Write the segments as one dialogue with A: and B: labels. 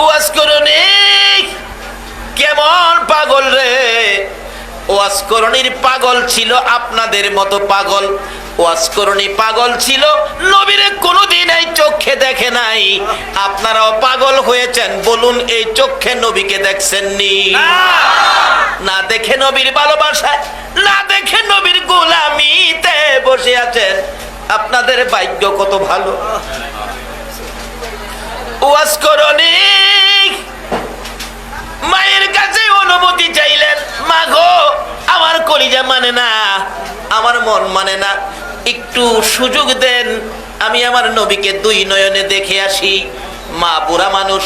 A: ওয়াজ করনি কেমন পাগল রে, ওয়াজ করনির পাগল ছিল আপনাদের মতো পাগল। ওয়াজ করনি পাগল ছিল, নবীরে কোনোদিন এই চোখে দেখে নাই। আপনারাও পাগল হয়েছেন, বলুন এই চোখে নবীকে দেখছেননি? না দেখে নবীর ভালোবাসায়, না দেখে নবীর গোলামিতে বসে আছেন। আপনাদের ভাগ্য কত ভালো। ওয়াজ করনি মায়ের কাছে অনুমতি চাইলেন, মা গো আমার কলিজা মানে না, আমার মন মানে না, একটু সুযোগ দেন, আমি আমার নবীকে দুই নয়নে দেখে আসি। মা বুড়া মানুষ,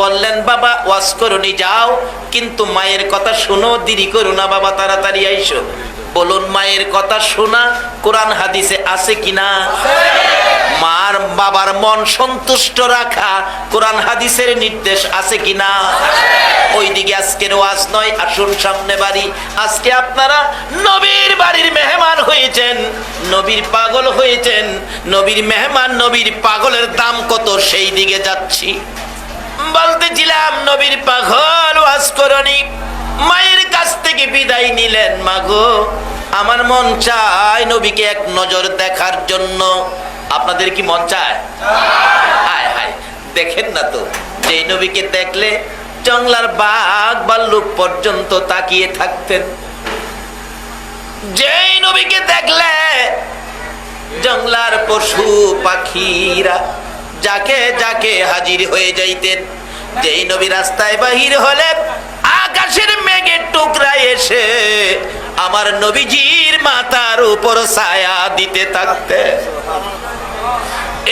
A: বললেন বাবা ওয়াজ করনি যাও, কিন্তু মায়ের কথা শোনো, দেরি করো না বাবা, তাড়াতাড়ি আইসো। বলুন মায়ের কথা শোনা কোরআন হাদিসে আছে কিনা? মার বাবার মন সন্তুষ্ট রাখা কোরআন হাদিসের নির্দেশ আছে কিনা? ওইদিকে আজকের ওয়াজ নয়, আসুন সামনে বাড়ি। আজকে আপনারা নবীর বাড়ির মেহমান হয়েছেন, নবীর পাগল হয়েছেন। নবীর মেহমান, নবীর পাগলের দাম কত সেই দিকে যাচ্ছি। বলতেছিলাম নবীর পাগল ওয়াজ করনি মায়ের কাছ থেকে বিদায় নিলেন। মাগো আমার মন চায় নবীকে এক নজর দেখার জন্য। আপনাদের কি মন চায়? হায় হায়, দেখেন না তো, যে নবীকে দেখলে জঙ্গলার বাঘ ভাল্লুক পর্যন্ত তাকিয়ে থাকতেন। যেই নবীকে দেখলে জঙ্গলার পশু পাখিরা যাকে যাকে হাজির হয়ে যাইতেন। যেই নবী রাস্তায় বাহির হলেন, আকাশের মেঘের টুকরা এসে আমার নবীজির মাথার উপর ছায়া দিতে থাকতে।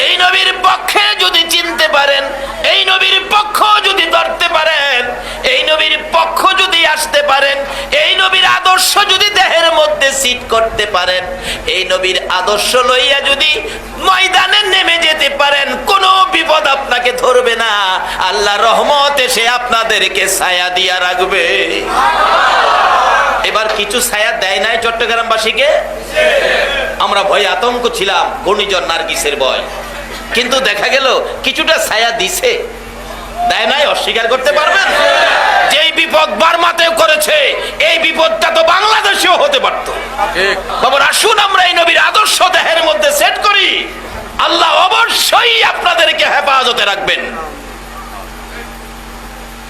A: এই নবীর পক্ষে যদি চিনতে পারেন, এই নবীর পক্ষ যদি ধরতে পারেন, এই নবীর পক্ষ যদি আসতে পারেন, এই নবীর আদর্শ যদি দেহের মধ্যে সিট করতে পারেন, এই নবীর আদর্শ লইয়া যদি ময়দানে নেমে যেতে পারেন, কোনো বিপদ আপনাকে ধরবে না। আল্লাহ রহমত এসে আপনাদেরকে ছায়া দিয়া রাখবে। এবার কিছু ছায়া দেয় নাই চট্টগ্রামবাসীকে? আমরা ভয় আতঙ্ক ছিলাম, ঘূর্ণিঝড় নার্গিসের ভয়, কিন্তু দেখা গেল কিছুটা ছায়া দিছে। দেয় নাই অস্বীকার করতে পারবেন? যেই বিপদ বার্মাতেও করেছে, এই বিপদটা তো বাংলাদেশেও হতে পারত। বাবা আসুন আমরা এই নবীর আদর্শ দেহের মধ্যে সেট করি, আল্লাহ অবশ্যই আপনাদেরকে হেফাজতে রাখবেন।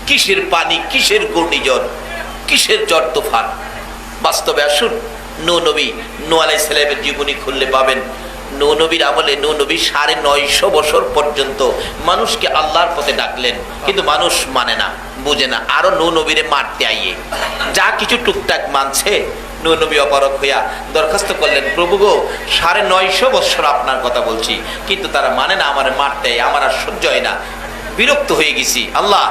A: কিসের পানি, কিসের ঘূর্ণিঝড়, কিসের ঝড় তুফান? বাস্তবে আসুন, নূহ নবী, নূহ আলাইহিস সালামের জীবনী খুললে পাবেন। নূহ নবীর আমলে নূহ নবী 950 বছর পর্যন্ত মানুষকে আল্লাহর পথে ডাকলেন, কিন্তু মানুষ মানে না, বুঝে না। আরো নূহ নবীরে মারতে আইয়ে যা কিছু টুকটাক মানছে, নূহ নবী অপারক হইয়া দরখাস্ত করলেন, প্রভু গো 950 বছর আপনার কথা বলছি, কিন্তু তারা মানে না, আমার মারতে, আমার আর সহ্য হয় না, বিরক্ত হয়ে গেছি। আল্লাহ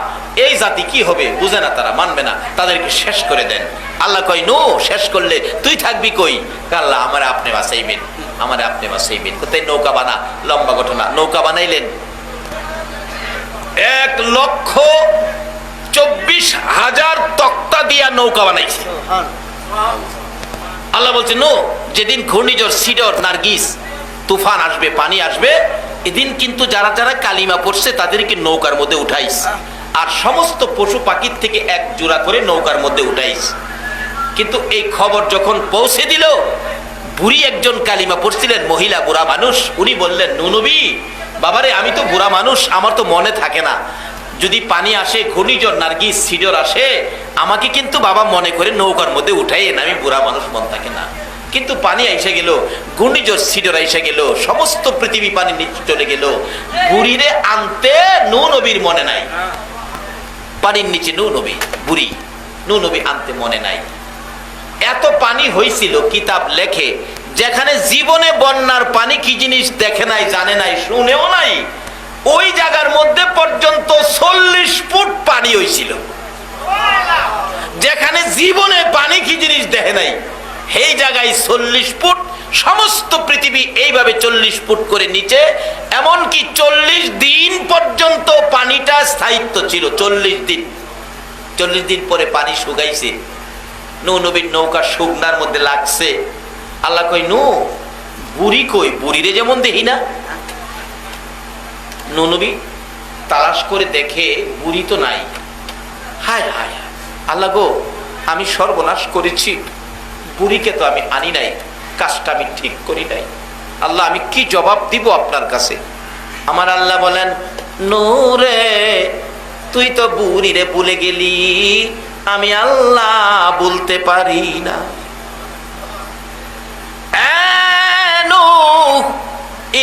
A: এই জাতি কি হবে, বুঝে না, তারা মানবে না, তাদেরকে শেষ করে দেন। আল্লাহ কয় নূহ শেষ করলে তুই থাকবি কই? আল্লাহ আমার আপনি বাঁচাইবেন, আমার আপনি বাঁচাইবেন। কোথায়? নৌকা বানা। লম্বা ঘটনা। নৌকা বানাইলেন, 1,24,000 তক্তা দিয়া নৌকা বানাইছে। আল্লাহ বলছে নূহ যেদিন ঘূর্ণিঝড় সিডর নার্গিস তুফান আসবে, পানি আসবে, এদিন কিন্তু যারা যারা কালিমা পড়ছে তাদেরকে নৌকার মধ্যে উঠাইস, আর সমস্ত পশু পাখির থেকে এক জোড়া করে নৌকার মধ্যে উঠাইস। কিন্তু এই খবর যখন পৌঁছে দিল, বুড়ি একজন কালিমা পড়ছিলেন, মহিলা, বুড়া মানুষ, উনি বললেন নূহ নবী, বাবারে আমি তো বুড়া মানুষ, আমার তো মনে থাকে না, যদি পানি আসে, ঘূর্ণিঝড় নার্গিস সিডর আসে, আমাকে কিন্তু বাবা মনে করে নৌকার মধ্যে উঠাইয়েন, আমি বুড়া মানুষ, মন থাকে না। কিন্তু পানি আইসে গেল, ঘূর্ণিঝড় সিডর আইসে গেল, সমস্ত পৃথিবী পানি নিচে চলে গেল, বুড়িরে আনতে নূহ নবীর মনে নাই। পানির নিচে নূহ নবী, বুড়ি, নূহ নবী আনতে মনে নাই। এত পানি হয়েছিল, কিতাব লেখে, যেখানে জীবনে বন্যার পানি কি জিনিস দেখে নাই, জানে নাই, শুনেও নাই, ওই জায়গার মধ্যে পর্যন্ত 40 ফুট পানি হয়েছিল। যেখানে জীবনে পানি কি জিনিস দেখে নাই, এই জায়গায় 40 ফুট, সমস্ত পৃথিবী এইভাবে 40 ফুট করে নিচে, এমনকি 40 দিন পর্যন্ত পানিটা স্থায়িত্ব ছিল। 40 দিন, 40 দিন পরে পানি শুকাইছে, নূহ নবীর নৌকা শুকনার মধ্যে লাগছে। আল্লাহ কই নূহ বুড়ি কই? বুড়িরে যেমন দেখি না। নূহ নবী তালাশ করে দেখে বুড়ি তো নাই। হায় হায় আল্লাহ গো, আমি সর্বনাশ করেছি, বুড়িকে তো আমি আনি নাই, কাজটা আমি ঠিক করি নাই। আল্লাহ আমি কি জবাব দিব আপনার কাছে? আমার আল্লাহ বলেন, নূরে তুই তো বুড়িরে ভুলে গেলি, আমি আল্লাহ বলতে পারি না।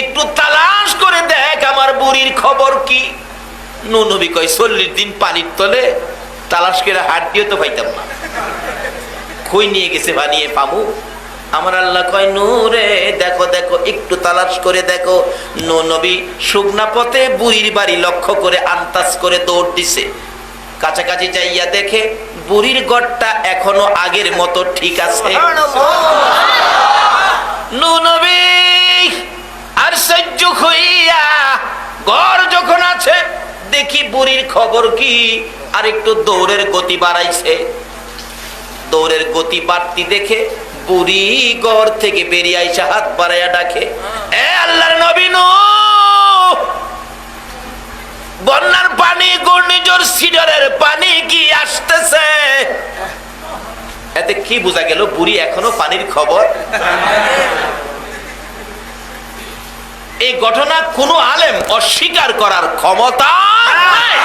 A: একটু তালাশ করে দেখ আমার বুড়ির খবর কি। নূহ নবী কয় 40 দিন পানির তলে তালাশ করে হাত দিয়ে তো পাইতাম না, খই নিয়ে গেছে বানিয়ে পাবো। আমার আল্লাহ কয়, নূরে দেখো দেখো, একটু তালাশ করে দেখো। নূহ নবী শুকনা পথে বুড়ির বাড়ি লক্ষ্য করে আন্তাজ করে দৌড় দিছে। কাছাকাছি যাইয়া দেখে বুড়ির গড়টা এখনো আগের মতো ঠিক আছে। নূহ নবী আর সহ্য হইয়া গড় যখন আছে, দেখি বুড়ির খবর কি, আর একটু দৌড়ের গতি বাড়াইছে। দৌড়ের গতি বাড়তি দেখে বুড়ি গড় থেকে বেরিয়ে আইসা হাত বাড়াইয়া ডাকে, এ আল্লাহর নবী নূহ, বন্যার পানি, ঘূর্ণিঝড় সিডরের পানি কি আসতেছে? এতে কি বোঝা গেল? বুড়ি এখনো পানির খবর। এই ঘটনা কোন আলেম অস্বীকার করার ক্ষমতা নাই।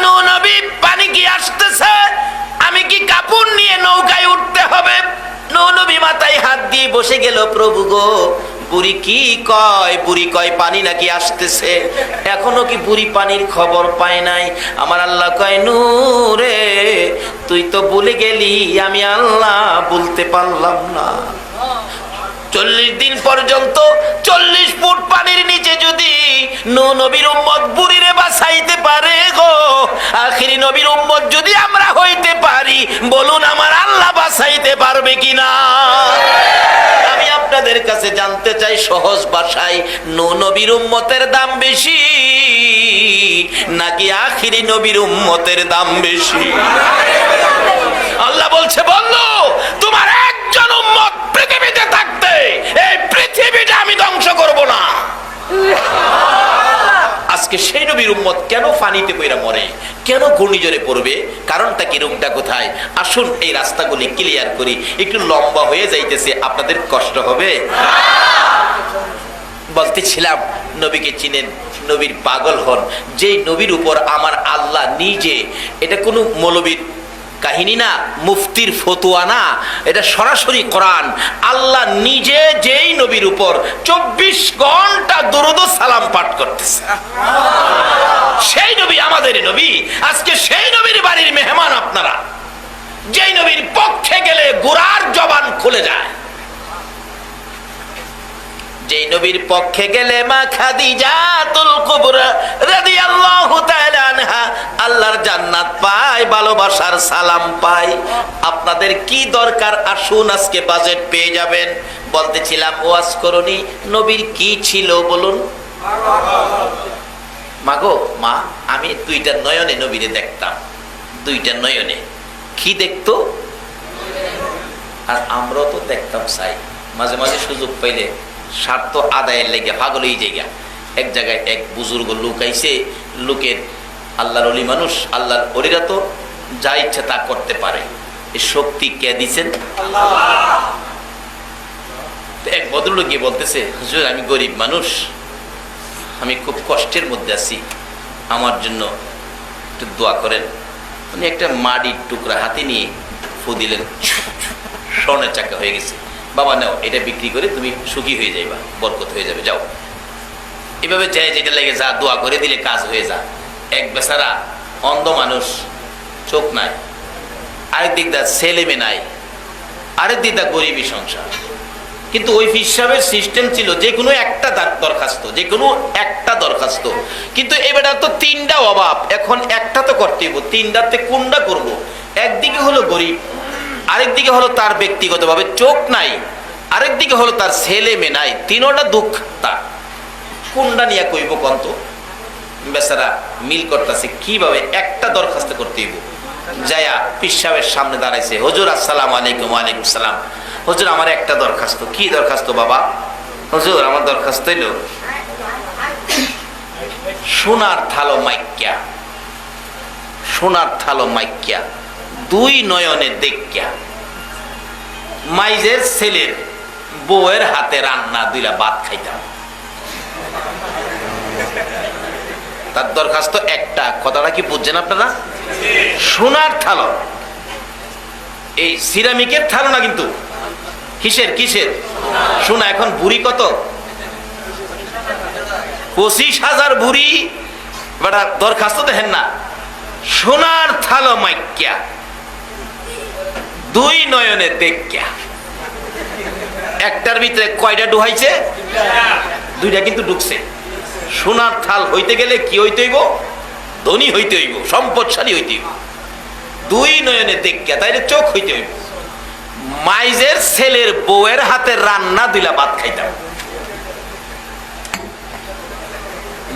A: নূহ নবী, পানি কি আসতেছে? আমি কি কাপড় নিয়ে নৌকায় উঠতে হবে? নূহ নবী মাথায় হাত দিয়ে বসে গেল, প্রভু গো, বুড়ি কি কয়? বুড়ি কয় পানি নাকি আসতেছে। এখনো কি বুড়ি পানির খবর পায় নাই? আমার আল্লাহ কয়, নূহ রে তুই তো ভুলে গেলি, আমি আল্লাহ বলতে পারলাম না। 40 দিন পর্যন্ত 40 ফুট পানির নিচে যদি নূহ নবীর উম্মত বুড়িরে বাঁচাইতে পারে গো, আখিরি নবীর উম্মত যদি আমরা হইতে পারি, বলুন আমার আল্লাহ বাঁচাইতে পারবে কিনা? আমি আপনাদের কাছে জানতে চাই সহজ ভাষায়, নূহ নবীর উম্মতের দাম বেশি নাকি আখিরি নবীর উম্মতের দাম বেশি? আল্লাহ বলছে, বললো তোমার একজন উম্মত পৃথিবীতে থাকতে এই পৃথিবীটা আমি ধ্বংস করব না। আজকে সেই নবীর উম্মত কেন পানিতে পড়ে মরে, কেন ঘূর্ণিঝড়ে পড়বে? কারণটা কি, রোগটা কোথায়? আসুন এই রাস্তাগুলি ক্লিয়ার করি। একটু লম্বা হয়ে যাইতেছে, আপনাদের কষ্ট হবে। বলতেছিলাম, নবীকে চিনেন, নবীর পাগল হন। যেই নবীর উপর আমার আল্লাহ নিজে, এটা কোনো মৌলবীর কাহিনী না, মুফতির ফতুয়া না, এটা সরাসরি কোরআন। আল্লাহ নিজে যেই নবীর উপর 24 ঘন্টা দুরূদ ও সালাম পাঠ করতেছে, সেই নবী আমাদের নবী। আজকে সেই নবীর বাড়ির মেহমান আপনারা। যেই নবীর পক্ষে গেলে গোরার জবান খুলে যায়, যেই নবীর পক্ষে গেলে মা খাদিজাতুল কুবরা রাদিয়াল্লাহু তাআলা আনহা আল্লাহর জান্নাত পায়, ভালোবাসার সালাম পায়। আপনাদের কি দরকার? আসুন আজকে বাজেট পেয়ে যাবেন। বলতেছিলাম, ওয়াজ করনি, নবীর কি ছিল বলুন? মাগো মা, আমি 2টা নয়নে নবীরে দেখতাম। 2টা নয়নে কি দেখতো? আর আমরাও তো দেখতাম চাই, মাঝে মাঝে সুযোগ পাইলে স্বার্থ আদায়ের লেগে পাগল হয়ে জায়গা। এক জায়গায় এক বুজুর্গ লোক আইছে, লোকের আল্লাহর ওলি মানুষ, আল্লাহর ওলিরা তো যা ইচ্ছা তা করতে পারে, এই শক্তি কে দিছেন? এক ভদ্রলোক গিয়ে বলতেছে, হুজুর আমি গরিব মানুষ, আমি খুব কষ্টের মধ্যে আছি, আমার জন্য একটু দোয়া করেন। উনি একটা মাটির টুকরা হাতে নিয়ে ফু দিলেন, স্বর্ণের চাকা হয়ে গেছে। বাবা নাও, এটা বিক্রি করে তুমি সুখী হয়ে যাইবা, বরকত হয়ে যাবে, যাও। এভাবে চাই যেটা লেগে যা, দোয়া করে দিলে কাজ হয়ে যা। এক বেচারা অন্ধ মানুষ, চোখ নাই, আরেক দিক দা ছেলে মেয়ে নাই, আরেক দিক দা গরিবী সংসার। কিন্তু ওই হিসাবের সিস্টেম ছিল যে কোনো একটা দরখাস্ত, যে কোনো একটা দরখাস্ত। কিন্তু এবার তো 3টা অভাব, এখন একটা তো করতে হইব, 3টাতে কোনটা করব? একদিকে হলো গরিব, আরেকদিকে হলো তার ব্যক্তিগতভাবে চোখ নাই, আরেকদিকে হলো তার ছেলে মেয়ে নাই, 3টা দুঃখ তার। কোনটা নিয়ে কইব কন্ত? বেচারা মিল করতেছে কিভাবে একটা দরখাস্ত করতে হইব। যায়া পীর সাহেবের সামনে দাঁড়াইছে, হুজুর আসসালামু আলাইকুম। ওয়ালাইকুম সালাম। হুজুর আমার একটা দরখাস্ত। কি দরখাস্ত বাবা? হুজুর আমার দরখাস্ত হইল সোনার থালো মাইক্যা, সোনার থালো মাইক্যা, দুই নয়নে দেখিয়া মাইজের ছেলের বউয়ের হাতে রান্না দুইলা ভাত খাইতাম। তার দরখাস্ত একটা, কথাটা কি বুঝছেন আপনারা? সোনার থালো, এই সিরামিকের থালো না কিন্তু। কিসের কিসের? সোনা। এখন বুড়ি কত? 25,000 বুড়ি। বেটা দরখাস্ত দেখেন না, সোনার থালো মাইক্যা, দুই নয়নে দেখিয়া। একটার ভিতরে কয়টা ডুহাইছে? দুইটা কিন্তু ঢুকছে। সোনার থাল হইতে গেলে কি হইতে হইব? ধনী হইতে হইব, সম্পদশালী হইতে হইব। দুই নয়নে দেখিয়া, তাইলে চোখ হইতে হইব। মাইজের ছেলের বউয়ের হাতে রান্না দিলা ভাত খাইতাম।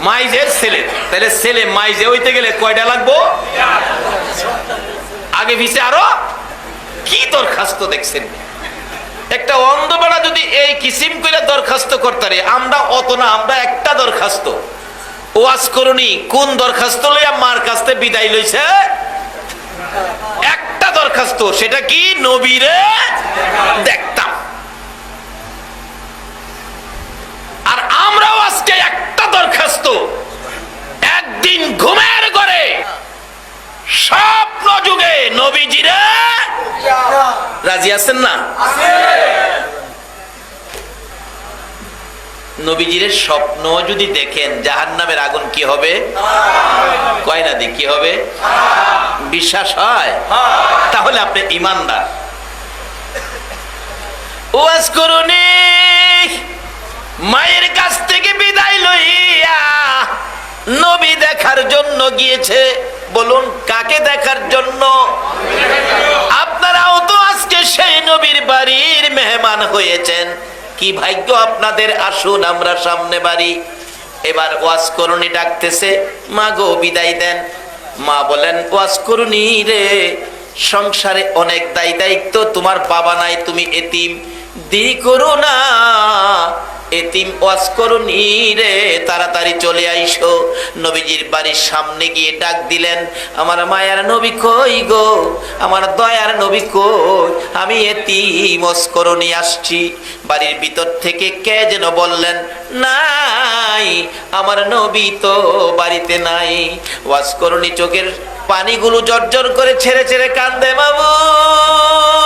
A: মাইজের ছেলে, তাহলে ছেলে মাইজে হইতে গেলে কয়টা লাগবো? আগে পিছে আরো কি দরখাস্ত দেখছেন? একটা অন্ধ বেড়া যদি এই কিসিম করে দরখাস্ত করতে, আমরা অত না, আমরা একটা দরখাস্ত ওয়াজ করুনি। কোন দরখাস্ত লইয়া মার কাছ থেকে বিদায় লইছে? একটা দরখাস্ত, সেটা কি? নবীরে দেখতাম। আর আমরাও আজকে একটা দরখাস্ত, একদিন ঘুমের ঘরে স্বপ্ন যুগে নবীজিরে রাজি আছেন না? নবীজির স্বপ্ন যদি দেখেন, জাহান্নামের আগুন কি হবে? কয় না দি কি হবে? বিশ্বাস হয়? তাহলে আপনি ইমানদার। ওয়াজ করুনি মায়ের কাছ থেকে বিদায় লইয়া নবী দেখার জন্য গিয়েছে। বলুন কাকে দেখার জন্য? আপনারাও তো আজকে সেই নবীর বাড়ির মেহমান হয়েছেন। কি ভাগ্য আপনাদের। আসুন আমরা সামনে বাড়ি। এবার ওয়াজ করুনি ডাকতেছে, মা গো বিদায় দেন। মা বলেন, ওয়াজ করুনি রে, সংসারে অনেক দায় দায়িত্ব, তোমার বাবা নাই, তুমি এতিম, দেরি করো না। এতিম ওয়াজ করুনি রে, তাড়াতাড়ি চলে আইসো। নবীজির বাড়ির সামনে গিয়ে ডাক দিলেন, আমার মায়ার নবী কই গো, আমার দয়ার নবী কই, আমি এতিম ওয়াজ করুনি আসছি। বাড়ির ভিতর থেকে কে যেন বললেন, নাই আমার নবী তো বাড়িতে নাই। ওয়াজ করুনি চোখের পানিগুলো জর্জর করে ছেড়ে ছেড়ে কান্দে, মাবুদ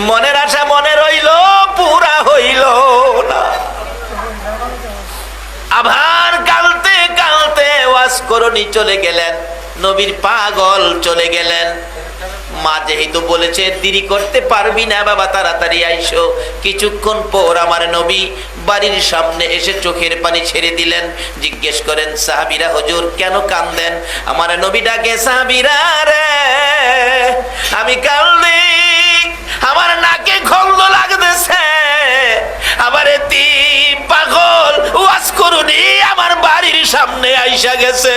A: মনের আশা মনে রইল, পুরা হইল না। আবার কালতে কালতে ওয়াজ করুনি চলে গেলেন, নবীর পাগল চলে গেলেন। মা যেহেতু বলেছে দেরি করতে পারবি না বাবা, তাড়াতাড়ি আইসো। কিছুক্ষণ পর আমার নবী বাড়ির সামনে এসে চোখের পানি ছেড়ে দিলেন। জিজ্ঞেস করেন সাহাবীরা, হুজুর কেন কান্দেন? আমার নবী ডাকে, সাহাবীরা রে, আমি কান্দি, আমার নাকে খন্দ লাগতেছে। আবার এতিম পাগল ওয়াজ করুনি আমার বাড়ির সামনে আইসা গেছে।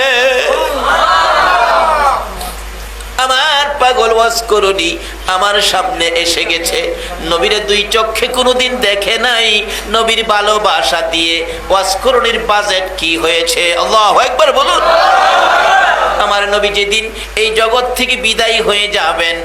A: আমার পাগল ওয়াজ করুনি আমার সামনে এসে গেছে। নবীরে দুই চোখে কোনোদিন দেখে নাই। নবীর ভালোবাসা দিয়ে ওয়াজ করুনির বাজেট কি হয়েছে? আল্লাহু আকবার বলুন। আমার নবী যেদিন এই জগৎ থেকে বিদায় হয়ে যাবেন,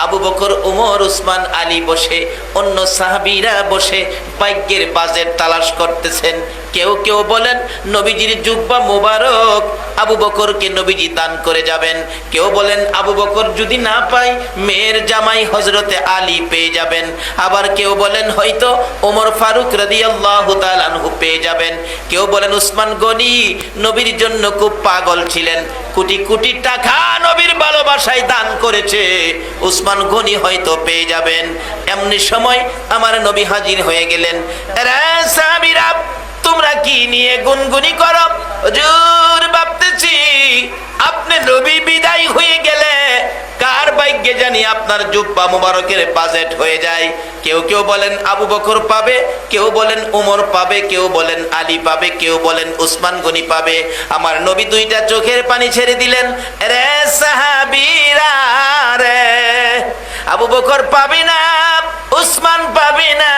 A: আবু বকর, উমর, উসমান, আলী বসে, অন্য সাহাবীরা বসে ভাগ্যের বাজেট তালাশ করতেছেন। কেউ কেউ বলেন নবীজির জুব্বা মুবারক আবু বকরকে নবীজি দান করে যাবেন। কেউ বলেন আবু বকর যদি না পাই, মেয়ের জামাই হযরতে আলী পেয়ে যাবেন। আবার কেউ বলেন হয়তো ওমর ফারুক রাদিয়াল্লাহু তাআলা আনহু পেয়ে যাবেন। কেউ বলেন উসমান গনি নবীর জন্য খুব পাগল ছিলেন, কোটি কোটি টাকা নবীর ভালোবাসায় দান করেছে, উসমান গনি হয়তো পেয়ে যাবেন। এমনি সময় আমার নবী হাজির হয়ে গেলেন। রে সাহাবীরা, তোমরা কি নিয়ে গুনগুনি করো? হুজুর ভাবতেছি আপনি নবী বিদায় হয়ে গেলে কার ভাগ্যে জানি আপনার জুব্বা মুবারকের বাজেট হয়ে যায়। কেউ কেউ বলেন আবু বকর পাবে, কেউ বলেন উমর পাবে, কেউ বলেন আলী পাবে, কেউ বলেন উসমান গনি পাবে। আমার নবী দুইটা চোখের পানি ছেড়ে দিলেন। রে সাহাবীরা রে, আবু বকর পাবি না, উসমান পাবে না,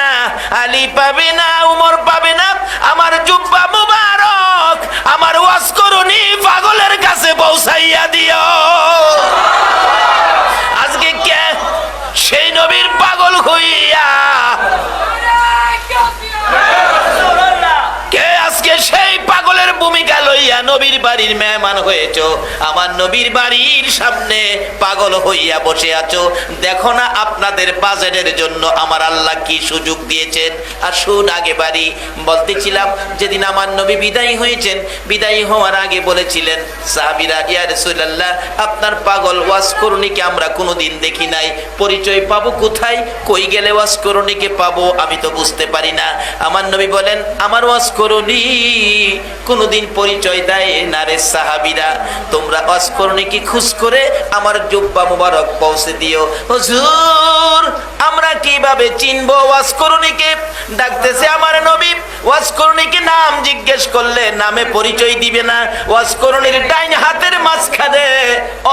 A: আলী পাবে না, উমর পাবে না, আমার জুব্বা মুবারক, আমার ওয়াজ করুনি পাগলের কাছে পৌঁছাইয়া দিও। আজকে কে সেই নবীর পাগল হইয়া, কে আজকে সেই পাগলের ভূমিকা লইয়া নবীর বাড়ির মেহমান হয়েছ, আমার নবীর বাড়ির সামনে পাগল হইয়া বসে আছো? দেখো না আপনাদের বাজারের জন্য আমার আল্লাহ কি সুযোগ দিয়েছেন। আর শুন, আগে বাড়ি বলতেছিলাম, যেদিন আমার নবী বিদায়ী হয়েছেন, বিদায়ী হওয়ার আগে বলেছিলেন সাহাবীরা, ইয়া রাসূলুল্লাহ, আপনার পাগল ওয়াজ করুনিকে আমরা কোনোদিন দেখি নাই, পরিচয় পাবো কোথায়? কই গেলে ওয়াজ করুনিকে পাবো আমি তো বুঝতে পারি না। আমার নবী বলেন, আমার ওয়াজ করুনি কোনোদিন পরিচয় দেয় না রে সাহাবীরা, তোমরা ওয়াজ করুনিকে খুঁজ করে আমার জুব্বা মুবারক পৌঁছে দিও। হুজুর, আমরা কিভাবে চিনবো ওয়াজ করুনিকে? ডাকতেছে আমার নবী, ওয়াজ করুনিকে নাম জিজ্ঞেস করলে নামে পরিচয় দিবে না। ওয়াজ করুনির ডাইন হাতের মাঝখানে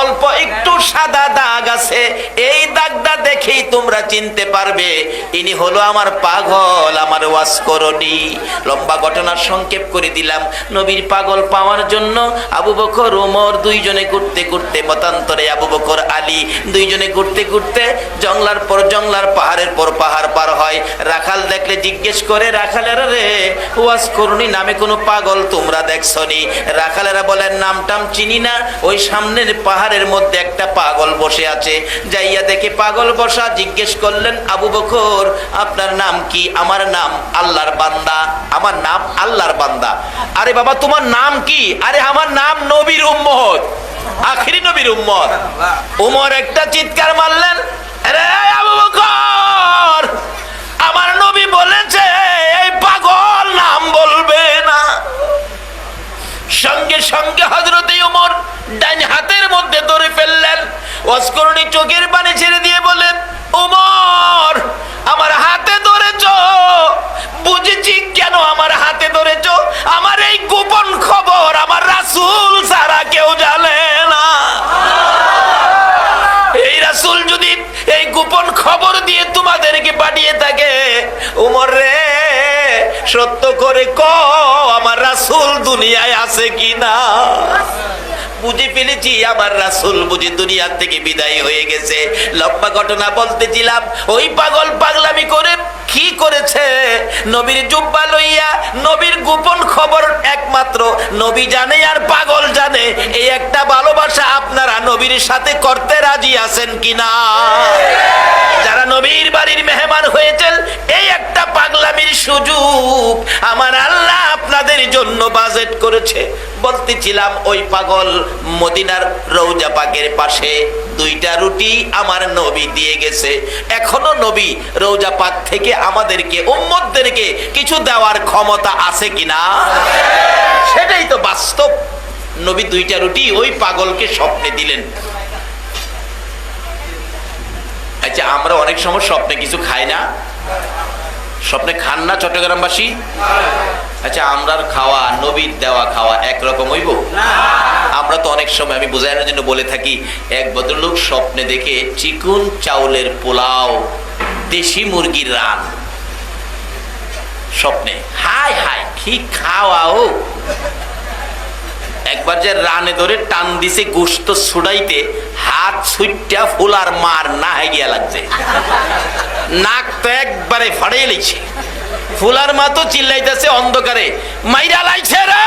A: অল্প একটু সাদা দাগ আছে, এই দাগটা দেখেই তোমরা চিনতে পারবে ইনি হলো আমার পাগল, আমার ওয়াজ করুনি। লম্বা ঘটনার সংক্ষেপ করে দিলাম। নবীর পাগল পাওয়ার জন্য আবু বকর ওমর দুইজনে ঘুরতে ঘুরতে, মতান্তরে আবু বকর আলী দুইজনে ঘুরতে ঘুরতে জংলার পর জংলার, পাহাড়ের পর পাহাড় পার হয়। রাখাল দেখলে জিজ্ঞেস করে, রাখালেরা রে, ওয়াজ করুনি নামে কোনো পাগল তোমরা দেখছনি? রাখালেরা বলেন, নামটাম চিনি না, ওই সামনের পাহাড়ের মধ্যে একটা পাগল বসে আছে। যাইয়া দেখে পাগল বসা, জিজ্ঞেস করলেন, আবু বকর আপনার নাম কি? আমার নাম আল্লাহর বান্দা। আমার নাম আল্লাহর বান্দা। আরে বাবা, তোমার নাম কি? আরে আমার নাম নবীর উম্মত, আখিরি নবীর উম্মত। ওমর একটা চিৎকার মারলেন, আরে আবু বকর, আমার নবী বলেছে এই পাগল নাম বলবে না। সঙ্গে সঙ্গে হযরতে ওমর ডান হাতের মধ্যে ধরে ফেললেন। ওয়াজ করুনি চোখের পানি ছেড়ে দিয়ে বলেন, ওমর আমার হাতে ধরেছ, বুঝেছি কেন আমার হাতে ধরেছ। আমার এই গোপন খবর আমার রাসূল ছাড়া কেউ জানে না। এই রাসূল যদি এই গোপন খবর দিয়ে তোমাদেরকে পাঠিয়ে থাকে, ওমর রে সত্য করে কও আমার রাসূল দুনিয়ায় আছে কিনা। বুঝে ফেলেছি আমার রাসূল বুঝি দুনিয়া থেকে বিদায় হয়ে গেছে। লম্বা ঘটনা বলতেছিলাম, ওই পাগল পাগলামি করে কি করেছে? নবীর জুব্বা লইয়া নবীর গোপন খবর একমাত্র নবী জানে আর পাগল জানে। এই একটা ভালোবাসা আপনারা নবীর সাথে করতে রাজি আছেন কিনা? যারা নবীর বাড়ির মেহমান হয়েছেন, এই একটা পাগলামির সুযোগ আমার আল্লাহ আপনাদের জন্য বাজেট করেছে। বলতেছিলাম, ওই পাগল মদিনার রওজা পাকের পাশে দুইটা রুটি আমার নবী দিয়ে গেছে। এখনো নবী রওজা পাক থেকে আমাদেরকে উম্মতদেরকে কিছু দেওয়ার ক্ষমতা আছে কিনা? সেটাই তো বাস্তব। নবী দুইটা রুটি ওই পাগলকে স্বপ্নে দিলেন। আচ্ছা, আমরা অনেক সময় স্বপ্নে কিছু খাই না? স্বপ্নে খান না চট্টগ্রামবাসী? আচ্ছা, আমরার খাওয়া নবীর দেওয়া খাওয়া একরকম হইব? আমরা তো অনেক সময়, আমি বোঝানোর জন্য বলে থাকি, এক ভদ্রলোক স্বপ্নে দেখে চিকন চাউলের পোলাও, দেশি মুরগির রান স্বপ্নে। হায় হায় কি খাওয়াও! একবার যে রানে ধরে টান দিছে গোশত ছুড়াইতে, হাত ছুটটা ফুলার মার না হয়ে গিয়া লাগছে, নাক তো একবারে ফাড়িয়ে লিছে। ফুলার মা তো চিল্লাইতেছে অন্ধকারে, মাইরা লাইছে রে!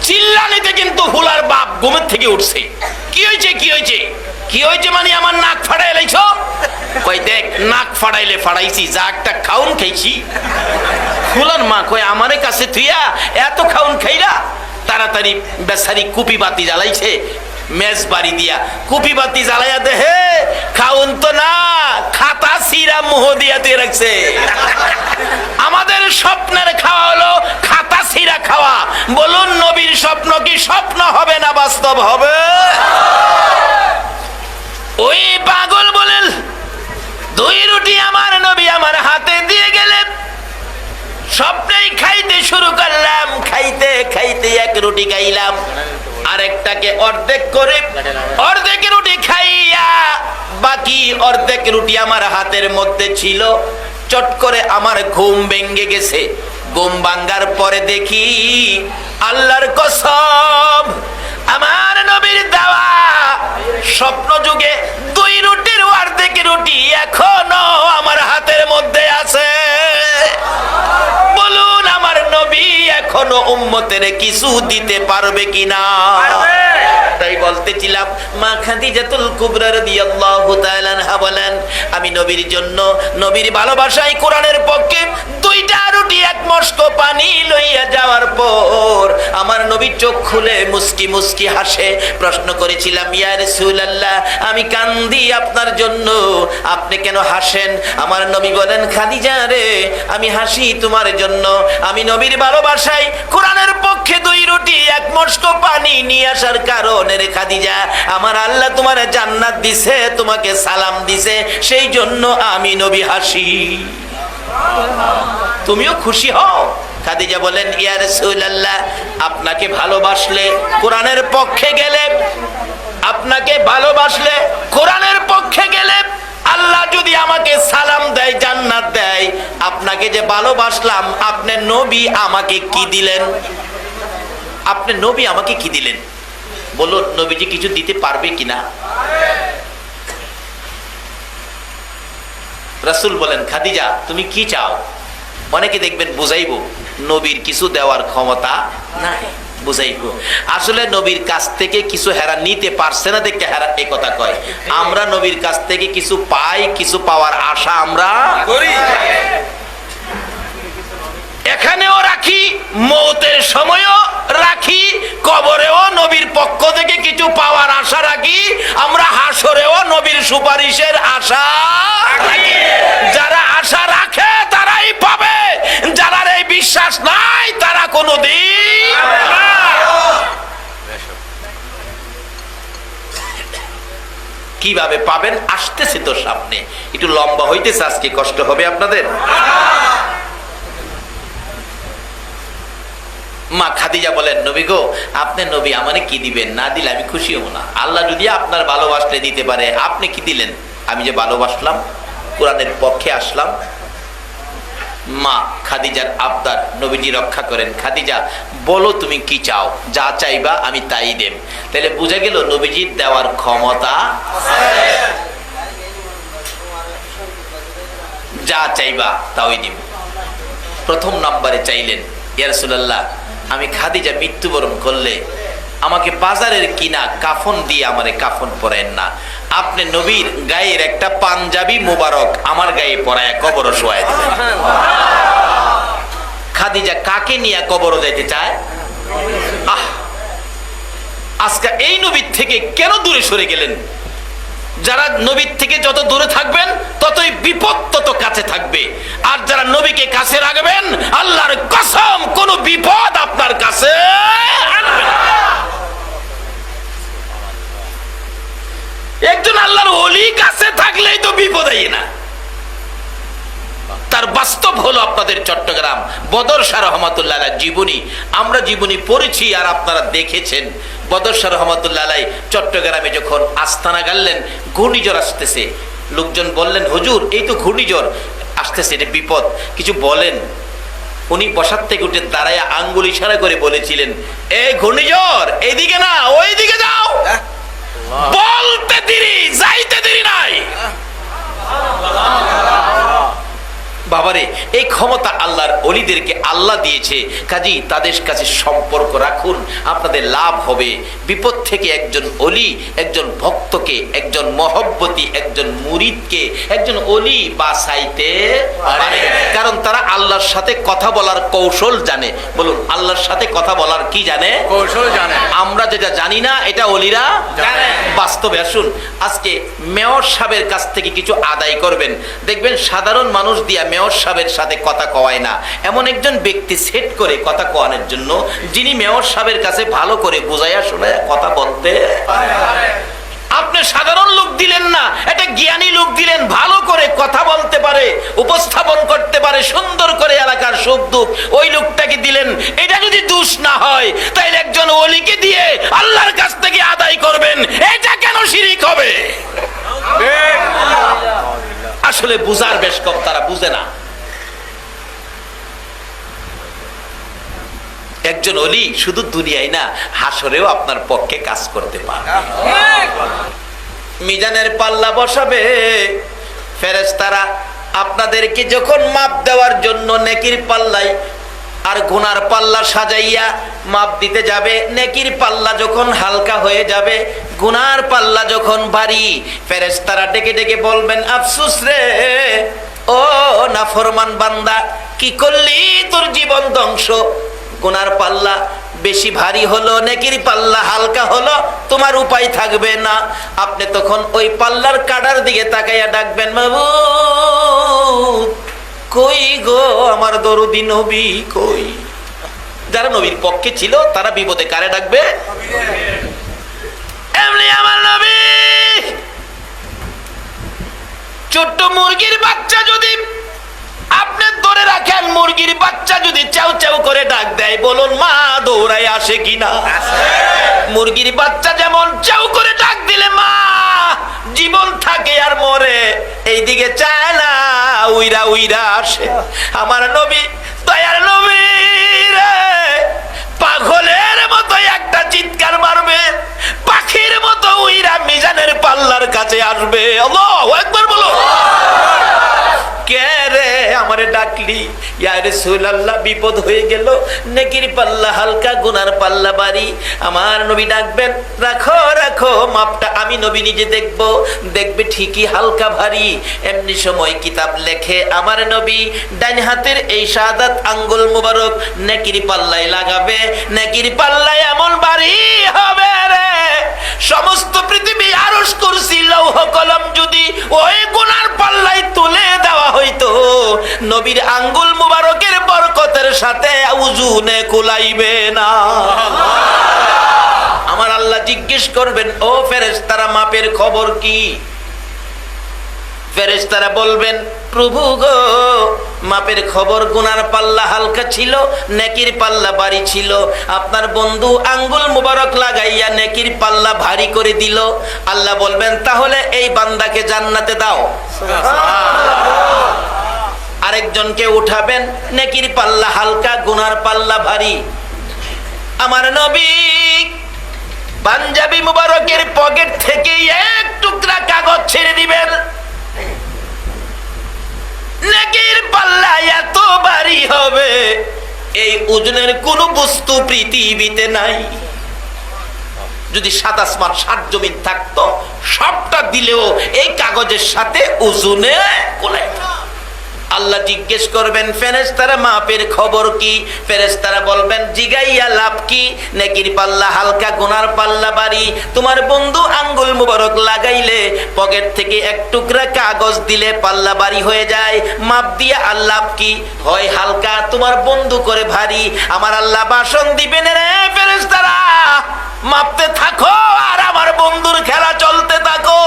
A: চিল্লানিতে কিন্তু ফুলার বাপ ঘুমের থেকে উঠছে। কি হয়েছে কি হয়েছে কি হয়েছে? মানে আমার নাক ফাড়াই লাইছ? কই দেখ, নাক ফাড়াইলে ফাড়াইছি, যা একটা খাউন খাইছি। ফুলার মা কই, আমারে কাছে তুইয়া এত খাউন খাইলা? তাড়াতাড়ি বেচারি কুপি বাতি জ্বালাইছে, মেজ বাড়ি দিয়া কুপি বাতি জ্বালাইয়া দেহে খাউন তো না, খাতা সিরা মোহ দিয়া দিয়ে রাখছে। আমাদের স্বপ্নের খাওয়া হলো খাতা সিরা খাওয়া। বলুন, নবীর স্বপ্ন কি স্বপ্ন হবে না বাস্তব হবে? ওই পাগল বলেন, দুই রুটি আমার নবী আমার হাতে দিয়ে গেলেন। স্বপ্নেই খাইতে শুরু করলাম, খাইতে খাইতে এক রুটি খাইলাম, আরেকটাকে অর্ধেক করে অর্ধেক রুটি খাইয়া বাকি অর্ধেক রুটি আমার হাতের মধ্যে ছিল। চট করে আমার ঘুম ভেঙে গেছে। ঘুম ভাঙার পরে দেখি আল্লাহর কসম আমার নবীর দেওয়া স্বপ্ন যুগে 2 রুটির অর্ধেক রুটি এখনো আমার হাতের মধ্যে আছে। বলুন আমার নবী এখনো উম্মতের কিছু দিতে পারবে কিনা? তাই বলতেছিলাম মা খাদিজাতুল কুবরা রাদিয়াল্লাহু তাআলা আনহা বলেন, আমি নবীর জন্য নবীর ভালোবাসায় কোরআনের পক্ষে 2টা রুটি 1 মস্ক পানি লইয়া যাওয়ার পর আমার নবী চোখ খুলে মুস্কি মুস্কি হাসে। প্রশ্ন করেছিলাম, ইয়া রাসূলুল্লাহ আমি কান্দি আপনার জন্য, আপনি কেন হাসেন? আমার নবী বলেন, খাদিজা রে আমি হাসি তোমার জন্য। আমি নবীর ভালোবাসায় কোরআনের পক্ষে 2 রুটি 1 মস্ক পানি নিয়ে আসার কারণে রে খাদিজা আমার আল্লাহ তোমার জান্নাত দিছে, তোমাকে সালাম দিছে, সেই জন্য আমি নবী হাসি। তুমিও খুশি হও? খাদিজা বলেন, ইয়া রাসূলুল্লাহ আপনাকে ভালোবাসলে কোরআনের পক্ষে গেলে, আপনাকে ভালোবাসলে কোরআনের পক্ষে গেলে আল্লাহ যদি আমাকে সালাম দেয়, জান্নাত দেয়, আপনাকে যে ভালোবাসলাম আপনি নবী আমাকে কি দিলেন? আপনি নবী আমাকে কি দিলেন? বলুন নবীজি কিছু দিতে পারবে কিনা? রাসূল বলেন, খাদিজা তুমি কি চাও? অনেকে দেখবেন বুঝাইবো নবীর কিছু দেওয়ার ক্ষমতা নাই, বুঝাইবো। আসলে নবীর কাছ থেকে কিছু হেরা নিতে পারছে না দেখে হেরা এই কথা কয়। আমরা নবীর কাছ থেকে কিছু পাই, কিছু পাওয়ার আশা আমরা করি। এখানেও রাখি, মৌতের সময়ও রাখি, কবরেও নবীর পক্ষ থেকে কিছু পাওয়ার আশা রাখি, আমরা হাসরেও নবীর সুপারিশের আশা রাখি। যারা আশা রাখে তারাই পাবে, যারা এই বিশ্বাস নাই তারা কোনোদিন কিভাবে পাবেন? আসতেছে তো সামনে, একটু লম্বা হইতেছে আজকে, কষ্ট হবে আপনাদের। মা খাদিজা বলেন, নবী গো আপনি নবী আমারে কি দিবেন? না দিলে আমি খুশি হব না। আল্লাহ যদি আপনার ভালোবাসলে দিতে পারে, আপনি কি দিলেন? আমি যে ভালোবাসলাম, কোরআনের পক্ষে আসলাম। মা খাদিজার আবদার নবীজি রক্ষা করেন। খাদিজা বলো তুমি কি চাও, যা চাইবা আমি তাই দেব। তাহলে বুঝা গেল নবীজির দেওয়ার ক্ষমতা, যা চাইবা তাই দিব। প্রথম নম্বরে চাইলেন, ইয়া রাসূলুল্লাহ আমি খাদিজা মৃত্যুবরণ করলে আমাকে বাজারের কিনা কাফন দিয়ে আমারে কাফন পরায়েন না, আপনি নবীর গায়ের একটা পাঞ্জাবি মোবারক আমার গায়ে পরায়া কবর শোয়ায় দিবেন। খাদিজা কাকে নিয়ে কবর যাইতে চায়? আজকে এই নবীর থেকে কেন দূরে সরে গেলেন? যারা নবীর থেকে যত দূরে থাকবেন ততই বিপদ তত কাছে থাকবে, আর যারা নবীকে কাছে রাখবেন আল্লাহর কসম কোন বিপদ আপনার কাছে আনবে না। একজন আল্লাহর ওলি কাছে থাকলেই তো বিপদ হয় না। তার বাস্তব হলো আপনাদের চট্টগ্রাম বদর শাহ রহমাতুল্লাহ আলাইহির জীবনী। আমরা জীবনী পড়েছি আর আপনারা দেখেছেন। বদর শাহ রহমাতুল্লাহ আলাইহি চট্টগ্রামে যখন আস্তানা গাড়লেন, ঘূর্ণিঝড় আসতেছে, লোকজন বললেন হুজুর এই তো ঘূর্ণিঝড় আসতেছে, এটা বিপদ, কিছু বলেন। উনি বসার থেকে উঠে দাঁড়ায় আঙ্গুল ইশারা করে বলেছিলেন, এই ঘূর্ণিঝড় এইদিকে না ওইদিকে যাও। বলতে দেরি, যাইতে দেরি নাই। বাবারে এই ক্ষমতা আল্লাহর ওলিদেরকে আল্লাহ দিয়েছে, কাজী তাদের কাছে সম্পর্ক রাখুন, আপনাদের লাভ হবে। বিপদ থেকে একজন ওলি, একজন ভক্তকে, একজন মহব্বতী, একজন মুরিদকে একজন ওলি বাঁচাইতে পারে, কারণ তারা আল্লাহর সাথে কথা বলার কৌশল জানে। বলুন আল্লাহর সাথে কথা বলার কি জানে? কৌশল জানে। আমরা যেটা জানি না এটা ওলিরা জানে। বাস্তবে আসুন, আজকে মেয়র সাহেবের কাছ থেকে কিছু আদায় করবেন, দেখবেন সাধারণ মানুষ দিয়া মেয়র সাহেবের সাথে কথা কওয়ায় না, এমন একজন ব্যক্তি সেট করে কথা কওয়ানোর জন্য, যিনি মেয়র সাহেবের কাছে ভালো করে বুঝাইয়া শোনায় কথা বলতে পারে। আপনি সাধারণ লোক দিলেন না, এটা জ্ঞানী লোক দিলেন, ভালো করে কথা বলতে পারে, উপস্থাপন করতে পারে সুন্দর করে এলাকার সুখ দুঃখ, ওই লোকটাকে দিলেন। এটা যদি দোষ না হয় তাহলে একজন একজন ওলিকে দিয়ে আল্লাহর কাছ থেকে আদায় করবেন, এটা কেন শিরিক হবে? আসলে বুঝার বেশ কম, তারা বুঝে না। একজন ওলি শুধু দুনিয়ায় না, হাসরেও আপনার পক্ষে কাজ করতে পারে। মিজানের পাল্লা বসাবে ফেরেশতারা, আপনাদেরকে যখন মাপ দেওয়ার জন্য নেকির পাল্লায় আর গুনার পাল্লা সাজাইয়া মাপ দিতে যাবে, নেকির পাল্লা যখন হালকা হয়ে যাবে, গুনার পাল্লা যখন ভারী, ফেরেশতারা ডেকে ডেকে বলবেন, আফসোস রে ও নাফরমান বান্দা, কি করলি? তোর জীবন ধ্বংস। গুনার পাল্লা বেশি ভারী হলো, নেকির পাল্লা হালকা হলো, তোমার উপায় থাকবে না। আপনি তখন ওই পাল্লার কাটার দিকে তাকাইয়া ডাকবেন, মাবুদ কই গো আমার দরদি নবী কই? যারা নবীর পক্ষে ছিল তারা বিপদে কারে ডাকবে? এমনি আমার নবী। ছোট্ট মুরগির বাচ্চা যদি আপনি ধরে রাখেন, মুরগির বাচ্চা যদি চাউ চাউ করে ডাক দেয়, বলুন মা দৌড়ায় আসে কিনা? মুরগির বাচ্চা যেমন চাউ করে ডাক দিলে মা জীবন থাকে আর মরে, এইদিকে চায় না, উইরা উইরা আসে। আমার নবী, দয়ার নবী রে, পাগলের মতো একটা চিৎকার মারবে, পাখির মতো উইরা মিজানের পাল্লার কাছে আসবে। আল্লাহু আকবার বলো। কে রে আমারে ডাকলি? ইয়া রাসূলুল্লাহ, বিপদ হয়ে গেল, নেকির পাল্লা হালকা, গুনার পাল্লা ভারী। আমার নবী ডাকবেন, রাখো রাখো মাপটা আমি নবী নিজে দেখব। দেখবে ঠিকই হালকা ভারী। এমনি সময় কিতাব লেখে আমার নবী ডাইন হাতের এই শাহাদাত আঙ্গুল মুবারক নেকির পাল্লায় লাগাবে, নেকির পাল্লায় এমন ভারী হবে রে, সমস্ত পৃথিবী আরশ কুরসি লৌহ কলম যদি ওই গুনার পাল্লায় তুলে দেওয়া হইতো, নবীর আঙ্গুল মুবারকের বরকতের সাথে ওজনে কুলাইবে না। আমার আল্লাহ জিজ্ঞেস করবেন, ও ফেরেশতারা মাপের খবর কি? ফেরেশতারা বলবেন, প্রভু গো মাপের খবর, গুনার পাল্লা হালকা ছিল, নেকির পাল্লা ভারী ছিল। আপনার বন্ধু আঙ্গুল মুবারক লাগাইয়া নেকির পাল্লা ভারী করে দিল। আল্লাহ বলবেন, তাহলে এই বান্দাকে জান্নাতে দাও। আরেকজনকে উঠাবেন, নেকির পাল্লা হালকা, গুনার পাল্লা ভারী। আমার নবী পাঞ্জাবি মুবারকের পকেট থেকে এক টুকরা কাগজ ছেড়ে দিবেন, নেকির পাল্লা এত ভারী হবে, এই ওজনের কোন বস্তু পৃথিবীতে নাই। যদি ৭ আসমান ৭ জমিন থাকতো, সবটা দিলেও এই কাগজের সাথে ওজনে কোলাই না। আল্লাহ জিজ্ঞেস করবেন, ফেরেশতারা মাপের খবর কি? ফেরেশতারা বলবেন, জিগাইয়া লাভ কি? নেকির পাল্লা হালকা, গুনার পাল্লা ভারী। তোমার বন্ধু আঙ্গুল মুবারক লাগাইলে, পকেট থেকে এক টুকরা কাগজ দিলে পাল্লা ভারী হয়ে যায়। মাপ দিয়া আল্লাহ কি হয় হালকা, তোমার বন্ধু করে ভারী। আমার আল্লাহ ভাষণ দিবেন, রে ফেরেশতারা মাপতে থাকো আর আমার বন্ধুর খেলা চলতে থাকো।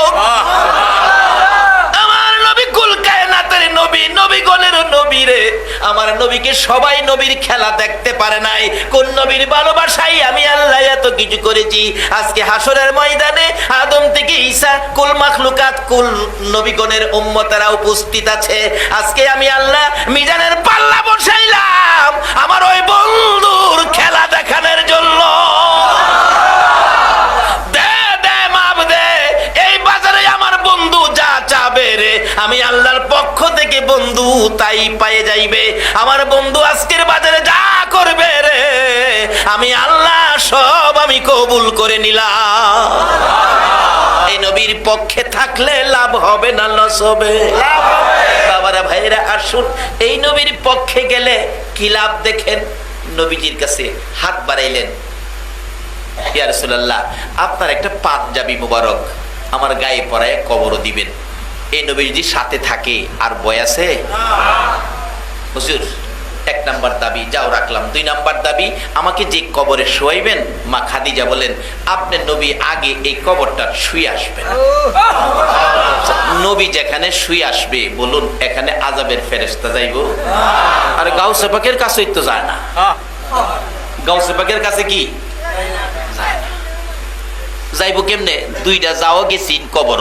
A: আমার নবী কুল কায়নাতের নবী, নবীগণের নবী রে। আমার নবীকে সবাই নবীর খেলা দেখতে পারে নাই। কোন নবীর ভালোবাসাই আমি আল্লাহ এত কিছু করেছি। আজকে হাসরের ময়দানে আদম থেকে ঈসা, কুল মাখলুকাত, কুল নবীগণের উম্মতেরা উপস্থিত আছে। আজকে আমি আল্লাহ মিজানের পাল্লা বসাইলাম আমার ওই বন্ধুর খেলা দেখানোর জন্য। আমি আল্লাহর পক্ষ থেকে বন্ধু তাই পায়ে যাইবে। আমার বন্ধু আজকের বাজারে যা করবে রে, আমি আল্লাহ সব আমি কবুল করে নিলাম। এই নবীর পক্ষে থাকলে লাভ হবে না লস হবে? বাবারা ভাইরা আসুন, এই নবীর পক্ষে গেলে কি লাভ দেখেন। নবীজির কাছে হাত বাড়াইলেন, ইয়া রাসূলুল্লাহ আপনার একটা পাঞ্জাবি মুবারক আমার গায়ে পরায় কবর দিবেন। এই নবীজি সাথে থাকে আর বয় আছে? হুজুর ১ নাম্বার দাবি যাও রাখলাম। ২ নাম্বার দাবি, আমাকে যে কবরে শোয়াইবেন মা খাদিজা বলেন আপনি নবী আগে এই কবরটা শুয়ে আসবেন। নবী যেখানে শুয়ে আসবে বলুন এখানে আযাবের ফেরেশতা যাইব? আর গাউসে পাকের কাছেই তো যায় না। গাউসে পাকের কাছে কি যাইব কেমনে? দুইটা যাও গেছি কবর,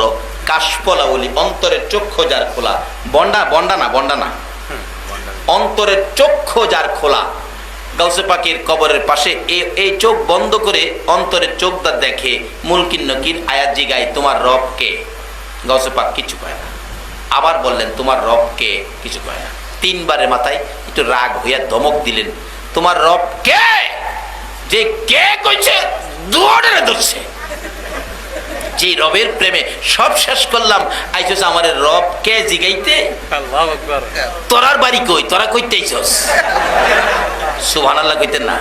A: কাশপলা বলি, অন্তরের চক্ষু যার খোলা, বন্ডা না, অন্তরের চক্ষু যার খোলা। গাউসে পাকের কবরের পাশে এই চোখ বন্ধ করে অন্তরের চোখটা দেখে মুলকিন নকির আয়াত জিগায়, তোমার রব কে? গাউসে পাক কিছু কয় না। আবার বললেন, তোমার রব কে? কিছু কয় না। তিনবারের মাথায় একটু রাগ হইয়া ধমক দিলেন, তোমার রব কে? যে কে কইছে দৌড়ে ধরছে। যে রবের প্রেমে সব শেষ করলাম, আইছস আমার রব কে জিগাইতে? আল্লাহু আকবার। তোরার বাড়ি কই? তোরা কইতে আইছস? সুবহানাল্লাহ কইতেন না?